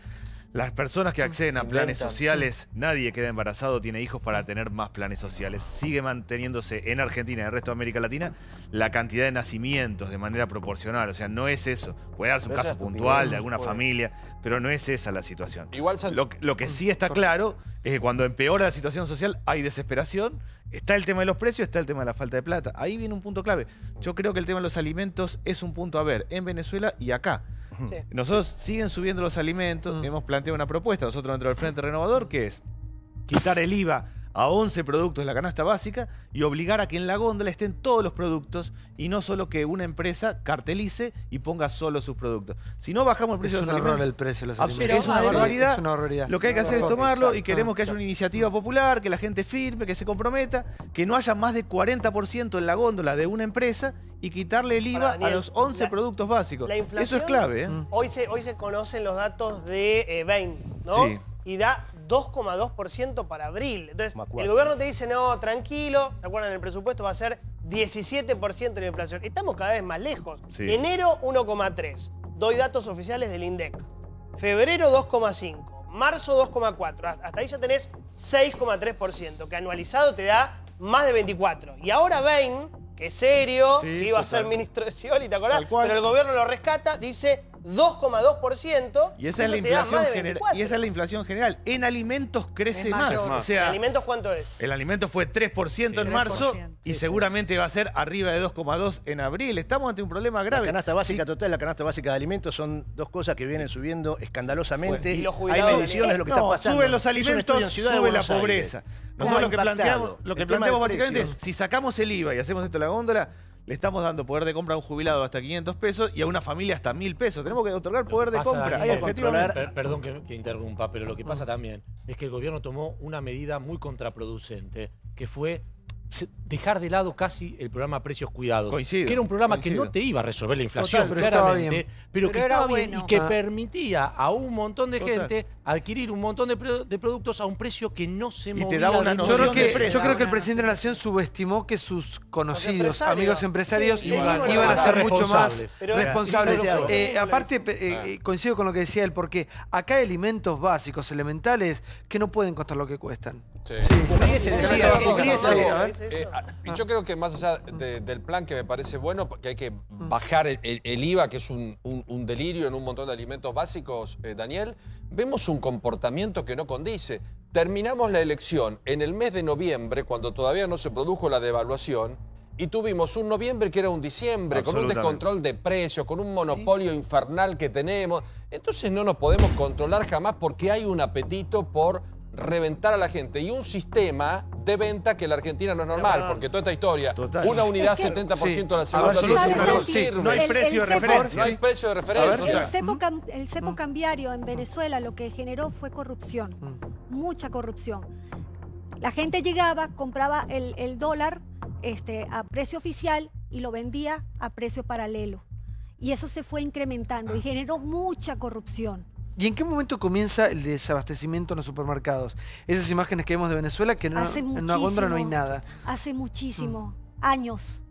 Las personas que acceden a planes sociales, nadie queda embarazado, tiene hijos para tener más planes sociales. Sigue manteniéndose en Argentina y en el resto de América Latina la cantidad de nacimientos de manera proporcional. O sea, no es eso. Puede darse un Pero esa caso estupidez, puntual de alguna puede. familia, pero no es esa la situación. Igual, Lo que sí está claro es que cuando empeora la situación social hay desesperación, está el tema de los precios, está el tema de la falta de plata. Ahí viene un punto clave. Yo creo que el tema de los alimentos es un punto a ver en Venezuela y acá. Sí. Nosotros siguen subiendo los alimentos, hemos planteado una propuesta nosotros dentro del Frente Renovador que es quitar el IVA a 11 productos de la canasta básica y obligar a que en la góndola estén todos los productos y no solo que una empresa cartelice y ponga solo sus productos. Si no bajamos el precio Es de los un horror alimentos, el precio de los absol- alimentos. es una barbaridad. Es una barbaridad. Lo que hay que hacer es tomarlo y queremos que haya Exacto. una iniciativa popular, que la gente firme, que se comprometa, que no haya más de 40% en la góndola de una empresa y quitarle el IVA Daniel, a los 11 productos básicos. La inflación, Eso es clave, ¿eh? Hoy se conocen los datos de Bain, ¿no? Sí. Y da 2,2% para abril. Entonces, 2,4. el gobierno te dice, no, tranquilo, ¿se acuerdan? El presupuesto va a ser 17% de la inflación. Estamos cada vez más lejos. Sí. Enero, 1,3. Doy datos oficiales del INDEC. Febrero, 2,5. Marzo, 2,4. Hasta ahí ya tenés 6,3%, que anualizado te da más de 24. Y ahora Bain, que es serio, Sí, que iba a ser total. ministro de Scioli, ¿te acordás? Tal cual. Pero el gobierno lo rescata, dice 2,2%. Y esa es la eso te da más inflación de general. 24. Y esa es la inflación general. En alimentos crece Es más. mayor. O sea, ¿Alimentos cuánto es? el alimento fue 3% en marzo 3%, y seguramente va a ser arriba de 2,2 en abril. Estamos ante un problema La grave. canasta básica total y la canasta básica de alimentos son dos cosas que vienen subiendo escandalosamente. Y los Hay jubilados, mediciones de lo que No, está pasando. suben los Se hizo un estudio alimentos, en Ciudad de sube la Buenos Aires. pobreza. ¿Cómo Nosotros ha lo que impactado? planteamos, El tema del básicamente precio. es, si sacamos el IVA y hacemos esto en la góndola, le estamos dando poder de compra a un jubilado hasta 500 pesos y a una familia hasta 1.000 pesos. Tenemos que otorgar poder de Pasa, compra. Daniel, objetivamente. Perdón que interrumpa, pero lo que pasa también es que el gobierno tomó una medida muy contraproducente, que fue dejar de lado casi el programa Precios Cuidados. Coincido, que era un programa coincido. que no te iba a resolver la inflación, Total, pero estaba claramente, bien. pero que Pero era estaba bien bueno. y que permitía a un montón de Total. gente adquirir un montón de productos a un precio que no se movía. Y te daba una Yo noción creo, de precio. yo creo que el presidente de la Nación subestimó que sus conocidos, empresarios. amigos empresarios, Sí, iban iban a ser mucho más Pero- responsables. Pero- Aparte, coincido con lo que decía él, porque acá hay alimentos básicos, elementales, que no pueden costar lo que cuestan. Sí. Y yo creo que más allá del plan que me parece bueno, que hay que bajar el IVA, que es un delirio en un montón de alimentos básicos, Daniel, vemos un comportamiento que no condice. Terminamos la elección en el mes de noviembre, cuando todavía no se produjo la devaluación, y tuvimos un noviembre que era un diciembre, con un Absolutamente. descontrol de precios, con un monopolio infernal que tenemos. Entonces no nos podemos controlar jamás porque hay un apetito por reventar a la gente y un sistema de venta que en la Argentina no es normal, porque toda esta historia, una unidad Es que- 70% a la Sí. segunda A ver, dosis, ¿sabes, no Santi? sirve. No hay precio de cepo- referencia. No hay precio de referencia. El cepo cambiario en Venezuela lo que generó fue corrupción, mucha corrupción. La gente llegaba, compraba el dólar a precio oficial y lo vendía a precio paralelo. Y eso se fue incrementando y generó mucha corrupción. ¿Y en qué momento comienza el desabastecimiento en los supermercados? Esas imágenes que vemos de Venezuela, que no, Hace en una muchísimo. góndola no hay nada. Hace muchísimo. Años,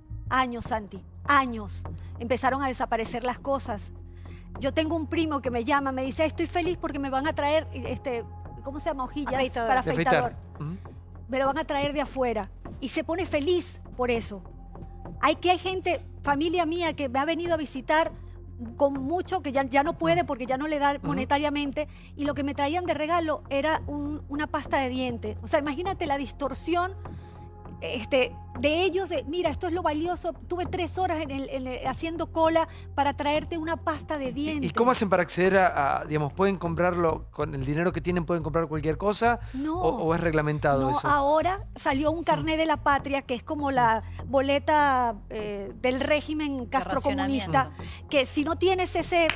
Santi, años. Empezaron a desaparecer las cosas. Yo tengo un primo que me llama, me dice, estoy feliz porque me van a traer, ¿cómo se llama? Hojillas Afeitador. para De afeitador. afeitar. Ujú. Me lo van a traer de afuera. Y se pone feliz por eso. Hay gente, familia mía, que me ha venido a visitar con mucho, que ya no puede porque ya no le da monetariamente, y lo que me traían de regalo era una pasta de dientes. O sea, imagínate la distorsión de ellos, mira, esto es lo valioso, tuve 3 horas haciendo cola para traerte una pasta de dientes. ¿Y cómo hacen para acceder digamos, pueden comprarlo, con el dinero que tienen pueden comprar cualquier cosa? No. ¿O es reglamentado No, eso? ahora salió un carné de la patria, que es como la boleta del régimen castrocomunista, que si no tienes ese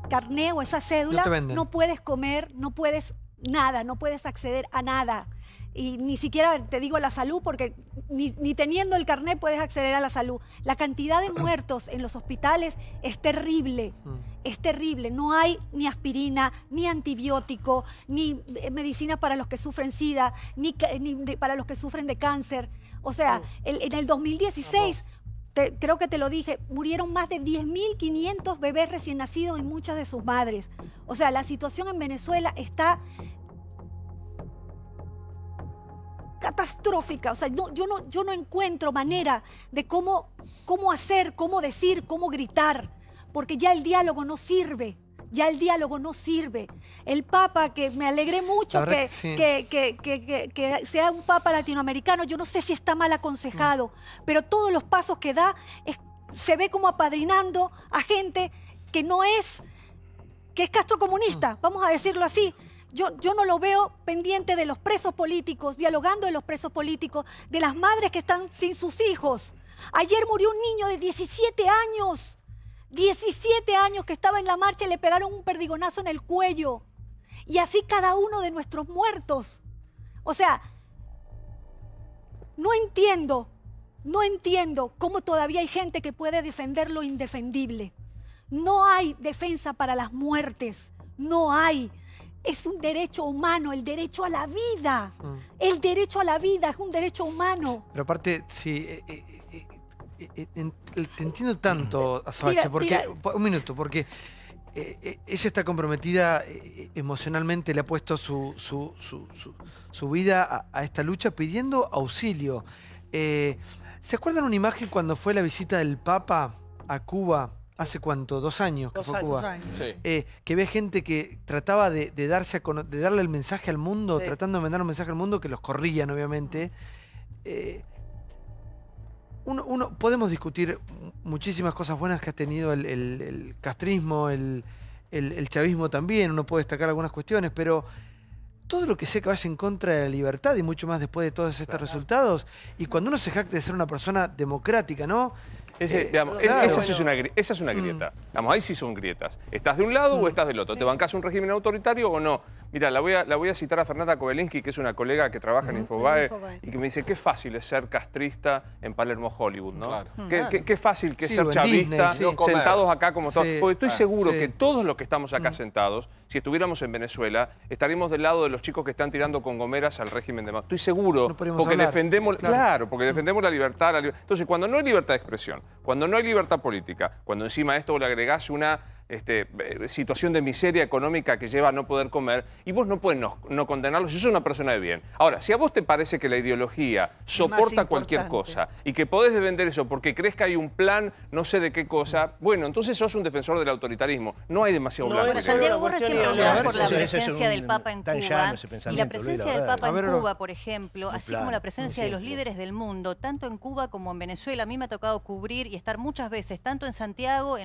carné o esa cédula, No te venden. no puedes comer, no puedes nada, no puedes acceder a nada. Y ni siquiera te digo la salud, porque ni teniendo el carné puedes acceder a la salud. La cantidad de muertos en los hospitales es terrible. Es terrible. No hay ni aspirina, ni antibiótico, ni medicina para los que sufren SIDA, ni para los que sufren de cáncer. O sea, en el 2016, creo que te lo dije, murieron más de 10.500 bebés recién nacidos y muchas de sus madres. O sea, la situación en Venezuela está catastrófica. O sea, yo no encuentro manera de cómo hacer, cómo decir, cómo gritar, porque ya el diálogo no sirve. Ya el diálogo no sirve. El Papa, que me alegré mucho que sea un Papa latinoamericano, yo no sé si está mal aconsejado, pero todos los pasos que da se ve como apadrinando a gente que es castrocomunista, vamos a decirlo así. Yo no lo veo pendiente de los presos políticos, dialogando de los presos políticos, de las madres que están sin sus hijos. Ayer murió un niño de 17 años. 17 años que estaba en la marcha y le pegaron un perdigonazo en el cuello. Y así cada uno de nuestros muertos. O sea, no entiendo cómo todavía hay gente que puede defender lo indefendible. No hay defensa para las muertes. No hay. Es un derecho humano, el derecho a la vida. El derecho a la vida es un derecho humano. Pero aparte, sí, te entiendo tanto, Azabache, porque un minuto, porque ella está comprometida emocionalmente, le ha puesto su vida a esta lucha pidiendo auxilio. ¿Se acuerdan una imagen cuando fue la visita del Papa a Cuba? ¿Hace cuánto? 2 años que fue a Cuba. 2 años. Sí. Que había gente que trataba de darle el mensaje al mundo, tratando de mandar un mensaje al mundo, que los corrían, obviamente. Podemos discutir muchísimas cosas buenas que ha tenido el castrismo, el chavismo también, uno puede destacar algunas cuestiones, pero todo lo que sea que vaya en contra de la libertad y mucho más después de todos estos resultados, y cuando uno se jacta de ser una persona democrática, ¿no? Esa es una grieta. Vamos, ahí sí son grietas. ¿Estás de un lado o estás del otro? ¿Te bancás un régimen autoritario o no? Mira, la voy a citar a Fernanda Kobelinsky, que es una colega que trabaja en Infobae, y que me dice qué fácil es ser castrista en Palermo, Hollywood, ¿no? Claro. Qué fácil que es ser chavista, Disney, sentados acá como todos. Porque estoy seguro sí. que todos los que estamos acá sentados, si estuviéramos en Venezuela, estaríamos del lado de los chicos que están tirando con gomeras al régimen de Maduro. Estoy seguro, No podríamos porque hablar. defendemos, Claro. porque defendemos la libertad. Entonces, cuando no hay libertad de expresión, cuando no hay libertad política, cuando encima a esto le agregás una situación de miseria económica que lleva a no poder comer, y vos no puedes no condenarlo si sos una persona de bien. Ahora, si a vos te parece que la ideología soporta cualquier cosa y que podés defender eso porque crees que hay un plan no sé de qué cosa, bueno, entonces sos un defensor del autoritarismo. No hay demasiado blanco. Bueno, Santiago, vos recién preguntabas por la Sí, ese es presencia un- del Papa en está en Cuba. llano ese Y la pensamiento, Luis, presencia la del verdad. Papa A en ver, Cuba, por ejemplo, Un así plan, como la presencia de los un líderes del mundo, tanto en Cuba como en Venezuela, a mí me ha tocado cubrir y estar muchas veces, tanto en Santiago,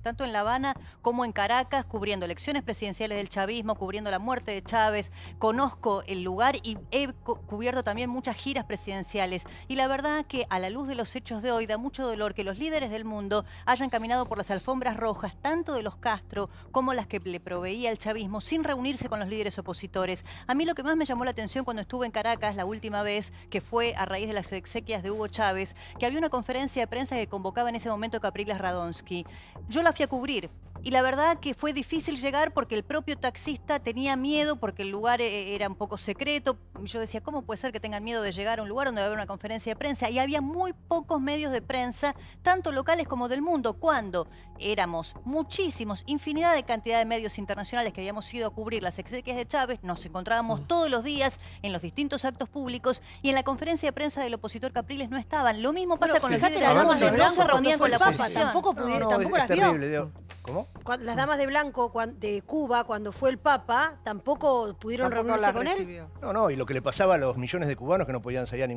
tanto en La Habana, como en Caracas, cubriendo elecciones presidenciales del chavismo, cubriendo la muerte de Chávez. Conozco el lugar y he cubierto también muchas giras presidenciales. Y la verdad que a la luz de los hechos de hoy da mucho dolor que los líderes del mundo hayan caminado por las alfombras rojas, tanto de los Castro como las que le proveía el chavismo, sin reunirse con los líderes opositores. A mí lo que más me llamó la atención cuando estuve en Caracas la última vez, que fue a raíz de las exequias de Hugo Chávez, que había una conferencia de prensa que convocaba en ese momento Capriles Radonsky. Yo la fui a cubrir. Y la verdad que fue difícil llegar porque el propio taxista tenía miedo, porque el lugar era un poco secreto. Yo decía, ¿cómo puede ser que tengan miedo de llegar a un lugar donde va a haber una conferencia de prensa? Y había muy pocos medios de prensa, tanto locales como del mundo, cuando éramos muchísimos, infinidad de cantidad de medios internacionales que habíamos ido a cubrir las exequias de Chávez, nos encontrábamos todos los días en los distintos actos públicos y en la conferencia de prensa del opositor Capriles no estaban. Lo mismo pasa con los líderes del mundo, no se reunían con la oposición. Tampoco pudieron, tampoco las vio. terrible, digo. ¿Cómo? Las damas de blanco de Cuba, cuando fue el Papa, tampoco pudieron reunirse con él. No, y lo que le pasaba a los millones de cubanos que no podían salir a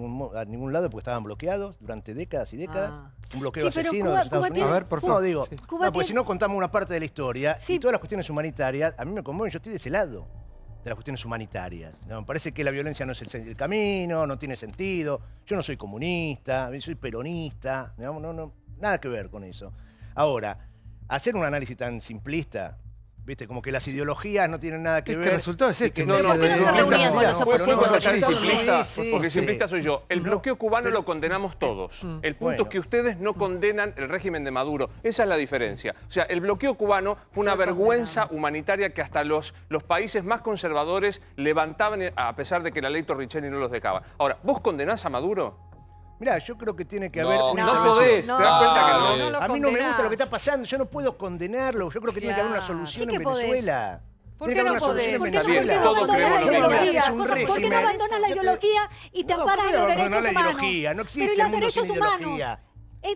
ningún lado porque estaban bloqueados durante décadas y décadas. Un bloqueo Sí, pero asesino Cuba- de los Estados Cuba Unidos. tiene- A ver, por favor. No, digo, Sí. Cuba porque tiene- si no contamos una parte de la historia y todas las cuestiones humanitarias, a mí me conmueven, yo estoy de ese lado de las cuestiones humanitarias. No, me parece que la violencia no es el camino, no tiene sentido. Yo no soy comunista, soy peronista, no, nada que ver con eso. Ahora, hacer un análisis tan simplista, ¿viste? Como que las ideologías no tienen nada que Es que ver. el resultado es y este, que no, no, no, no, no se reunían con los simplista, porque simplista soy yo. El bloqueo cubano pero- lo condenamos todos. El punto Bueno. es que ustedes no condenan el régimen de Maduro. Esa es la diferencia. O sea, el bloqueo cubano fue una vergüenza humanitaria que hasta los países más conservadores levantaban a pesar de que la ley Torricelli no los dejaba. Ahora, ¿vos condenás a Maduro? Mirá, yo creo que tiene que No, haber no una intervención. podés, ¿te das cuenta que no? No lo A mí no me gusta condenás. lo que está pasando, yo no puedo condenarlo. Yo creo que tiene que haber una solución Sí en que podés. Venezuela. ¿Por Tiene qué que haber no una solución podés? en ¿Por qué no, Está bien, Venezuela. todos abandonas la creemos lo mismo. ideología? Es un ¿Por qué no régimen. abandonas la ideología y te amparas en los No, derechos la humanos? ideología, no existe Pero ¿y el los mundo sin derechos humanos? ideología.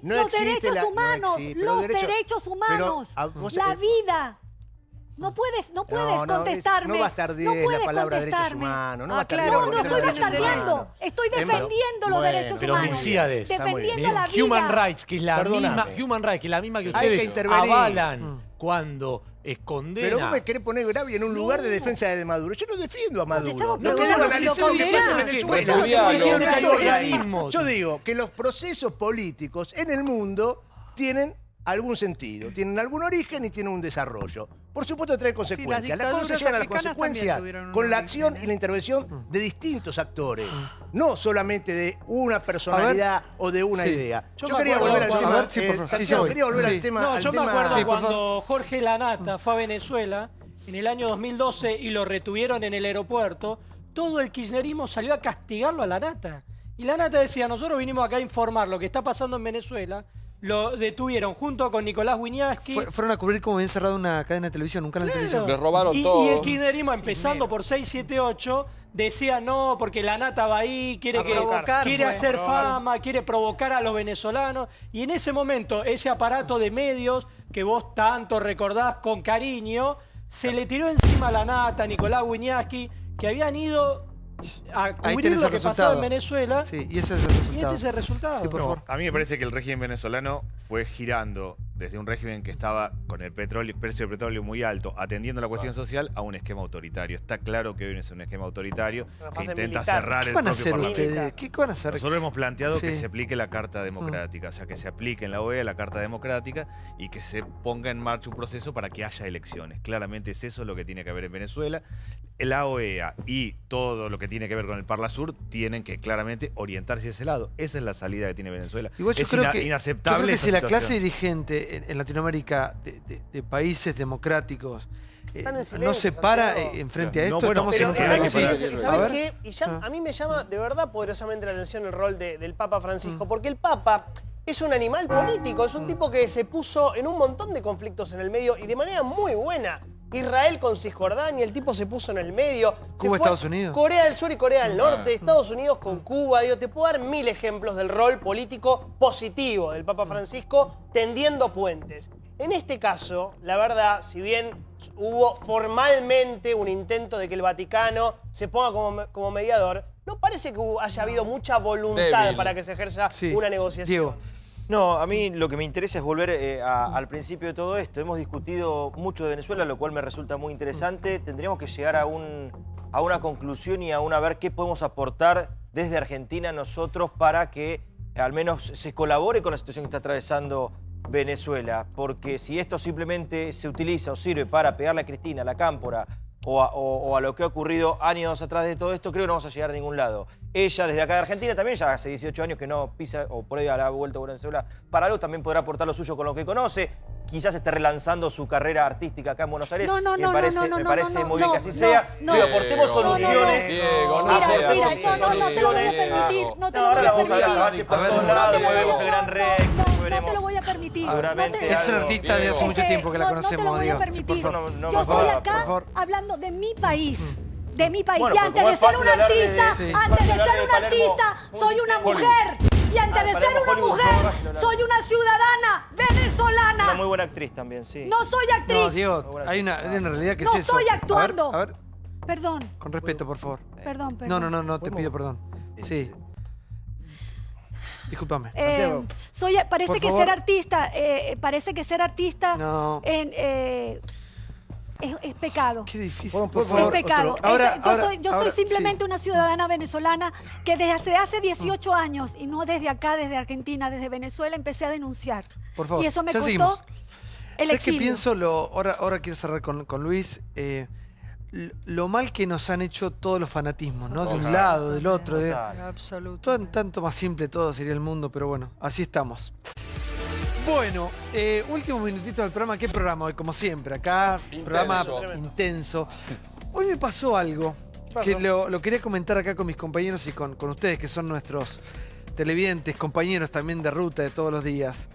No Los existe derechos la- no humanos, existe, pero los derecho- derechos pero humanos, a vos- la vida. No puedes No, contestarme. no bastardez no puedes la palabra derechos contestarme. humanos. No, Ah, bastardez claro, No, porque no tenemos estoy derechos bastardeando. humanos. Estoy Bueno, defendiendo los bueno, derechos pero humanos. Milcíades, está muy bien. Defendiendo la vida. Human Rights, que es la Perdóname. misma Human Rights, que es la misma que Hay que ustedes intervenir. avalan cuando condenan. Pero vos me querés poner grave en un lugar de defensa de Maduro. Yo no defiendo a Maduro. estamos No preguntando queremos si lo analizar lo que pasa en condenás. Venezuela. Estudialo. Yo Que hay organismos. Yo digo que los procesos políticos en el mundo tienen algún sentido, tienen algún origen y tienen un desarrollo. Por supuesto trae consecuencias. Las dictaduras cosas llegan a las africanas consecuencias también tuvieron un con la origen, acción y la intervención de distintos actores, no solamente de una personalidad o de una Sí. idea. Yo Yo me quería acuerdo volver al cuando- tema. A ver, sí, por favor. Sí, Santiago, sí, quería volver sí. al tema. No, al yo me tema- acuerdo Sí, por cuando Jorge Lanata fue a Venezuela en el año 2012 y lo retuvieron en el aeropuerto, todo el kirchnerismo salió a castigarlo a Lanata. Y Lanata decía, nosotros vinimos acá a informar lo que está pasando en Venezuela. Lo detuvieron junto con Nicolás Wiñaski. Fueron a cubrir como habían cerrado una cadena de televisión, un canal de televisión. Le robaron y, todo. Y el kirchnerismo, empezando por 678, decía no, porque Lanata va ahí, quiere hacer fama, quiere provocar a los venezolanos. Y en ese momento, ese aparato de medios que vos tanto recordás con cariño, se le tiró encima a Lanata, a Nicolás Wiñaski, que habían ido a Ahí cubrir tenés lo el que pasaba en resultado. Venezuela. Sí, y ese es el resultado. Y este es el resultado. Sí, por No, favor. a mí me parece que el régimen venezolano fue girando desde un régimen que estaba con el precio del petróleo muy alto, atendiendo la cuestión social, a un esquema autoritario. Está claro que hoy es un esquema autoritario que intenta cerrar el propio Parlamento. ¿Qué van a hacer? Nosotros hemos planteado que se aplique la Carta Democrática, o sea, que se aplique en la OEA la Carta Democrática y que se ponga en marcha un proceso para que haya elecciones. Claramente es eso lo que tiene que haber en Venezuela. La OEA y todo lo que tiene que ver con el Parlasur tienen que claramente orientarse a ese lado. Esa es la salida que tiene Venezuela. Igual yo es creo que, inaceptable. Yo creo que si la situación. clase dirigente en Latinoamérica de países democráticos no se para enfrente a esto, estamos en un problema. ¿Y sabes qué? Y a mí me llama de verdad poderosamente la atención el rol del Papa Francisco, porque el Papa es un animal político, es un tipo que se puso en un montón de conflictos en el medio y de manera muy buena. Israel con Cisjordania, el tipo se puso en el medio. Cuba, Estados Unidos. Corea del Sur y Corea del Norte, Estados Unidos con Cuba. Digo, te puedo dar 1000 ejemplos del rol político positivo del Papa Francisco tendiendo puentes. En este caso, la verdad, si bien hubo formalmente un intento de que el Vaticano se ponga como mediador, no parece que haya habido mucha voluntad para que se ejerza una negociación. Diego. No, a mí lo que me interesa es volver al principio de todo esto. Hemos discutido mucho de Venezuela, lo cual me resulta muy interesante. Tendríamos que llegar a una conclusión y a ver qué podemos aportar desde Argentina nosotros para que al menos se colabore con la situación que está atravesando Venezuela. Porque si esto simplemente se utiliza o sirve para pegarle a Cristina, a la Cámpora, o a lo que ha ocurrido años atrás de todo esto, creo que no vamos a llegar a ningún lado. Ella, desde acá de Argentina, también ya hace 18 años que no pisa, o por ahí ha vuelto a Venezuela para algo, también podrá aportar lo suyo con lo que conoce. Quizás esté relanzando su carrera artística acá en Buenos Aires. Me parece muy bien que así sea. Digo, aportemos soluciones. Diego, no te lo voy a permitir. No te lo voy a permitir. No te lo voy a permitir. Es un artista de hace mucho tiempo que la conocemos, no te lo voy a permitir. Yo estoy acá hablando de mi país. De mi país. Bueno, y antes de ser un artista, soy una mujer. Y antes de ser una mujer, soy una ciudadana venezolana. Una muy buena actriz también, sí. No soy actriz. No, Diego, hay una realidad que es eso. No estoy actuando. A ver. Perdón. Con respeto, por favor. Perdón. No, te pido perdón. Sí. Discúlpame. Parece que ser artista No. es pecado. Qué difícil. Es pecado. Yo soy simplemente una ciudadana venezolana que desde hace 18 años, y no desde acá, desde Argentina, desde Venezuela, empecé a denunciar. Por favor. Y eso me Ya costó seguimos. el ¿Sabes qué exilio. pienso? Ahora quiero cerrar con Luis. Lo mal que nos han hecho todos los fanatismos, ¿no? De un lado, del otro. Tanto más simple todo sería el mundo, pero bueno, así estamos. Bueno, último minutito del programa. ¿Qué programa hoy? Como siempre, acá, programa intenso. Hoy me pasó algo que lo quería comentar acá con mis compañeros y con ustedes, que son nuestros televidentes, compañeros también de ruta de todos los días.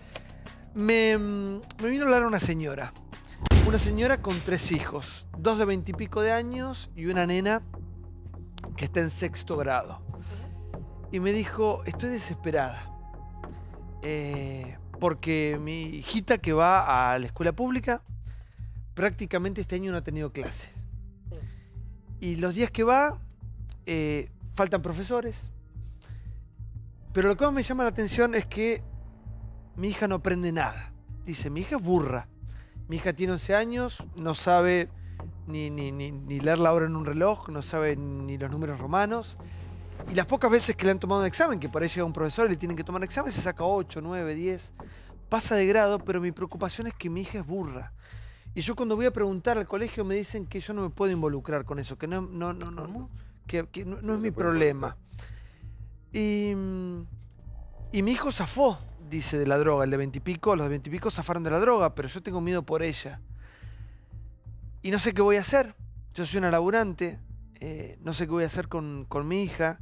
Me vino a hablar una señora con 3 hijos, 2 de 20 y pico de años y una nena que está en 6º grado. Y me dijo, estoy desesperada. Porque mi hijita que va a la escuela pública prácticamente este año no ha tenido clases. Y los días que va, faltan profesores. Pero lo que más me llama la atención es que mi hija no aprende nada. Dice, mi hija es burra. Mi hija tiene 11 años, no sabe ni leer la hora en un reloj, no sabe ni los números romanos. Y las pocas veces que le han tomado un examen, que por ahí llega un profesor y le tienen que tomar un examen, se saca 8, 9, 10. Pasa de grado, pero mi preocupación es que mi hija es burra. Y yo cuando voy a preguntar al colegio me dicen que yo no me puedo involucrar con eso, que no es mi problema. Y mi hijo zafó, dice, de la droga. El de 20 y pico, los de 20 y pico zafaron de la droga, pero yo tengo miedo por ella. Y no sé qué voy a hacer. Yo soy una laburante, no sé qué voy a hacer con mi hija.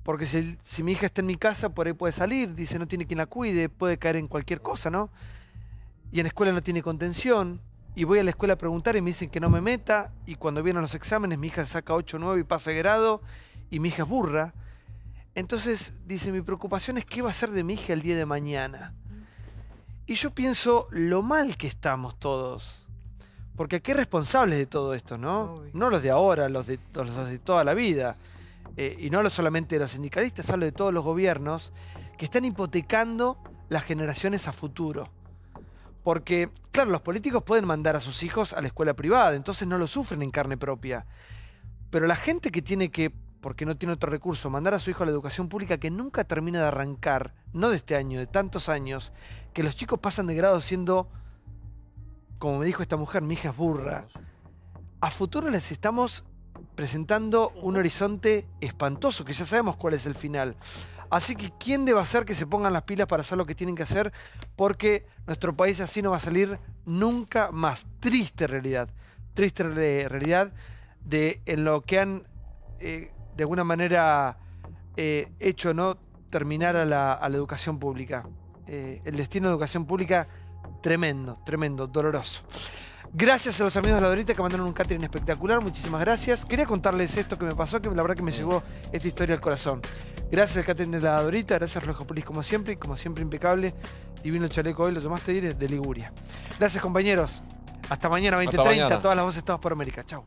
Porque si mi hija está en mi casa, por ahí puede salir, dice, no tiene quien la cuide, puede caer en cualquier cosa, ¿no? Y en la escuela no tiene contención. Y voy a la escuela a preguntar y me dicen que no me meta. Y cuando vienen los exámenes, mi hija saca 8, 9 y pasa de grado. Y mi hija es burra. Entonces, dice, mi preocupación es qué va a hacer de mi hija el día de mañana. Y yo pienso lo mal que estamos todos. Porque aquí hay responsables de todo esto, ¿no? No los de ahora, los de toda la vida. Y no solamente de los sindicalistas, hablo de todos los gobiernos que están hipotecando las generaciones a futuro. Porque, claro, los políticos pueden mandar a sus hijos a la escuela privada, entonces no lo sufren en carne propia. Pero la gente que tiene que, porque no tiene otro recurso, mandar a su hijo a la educación pública que nunca termina de arrancar, no de este año, de tantos años, que los chicos pasan de grado siendo, como me dijo esta mujer, mi hija es burra. A futuro les estamos presentando un horizonte espantoso, que ya sabemos cuál es el final. Así que, ¿quién debe hacer que se pongan las pilas para hacer lo que tienen que hacer? Porque nuestro país así no va a salir nunca más. Triste realidad de en lo que han, de alguna manera, hecho, ¿no?, terminar a la educación pública. El destino de la educación pública, tremendo, doloroso. Gracias a los amigos de La Dorita que mandaron un catering espectacular. Muchísimas gracias. Quería contarles esto que me pasó, que la verdad que me llegó esta historia al corazón. Gracias al catering de La Dorita, gracias a Rojopolis como siempre impecable. Divino chaleco hoy, lo tomaste de Liguria. Gracias, compañeros. Hasta mañana, 20:30. Todas las voces, todas por América. Chau.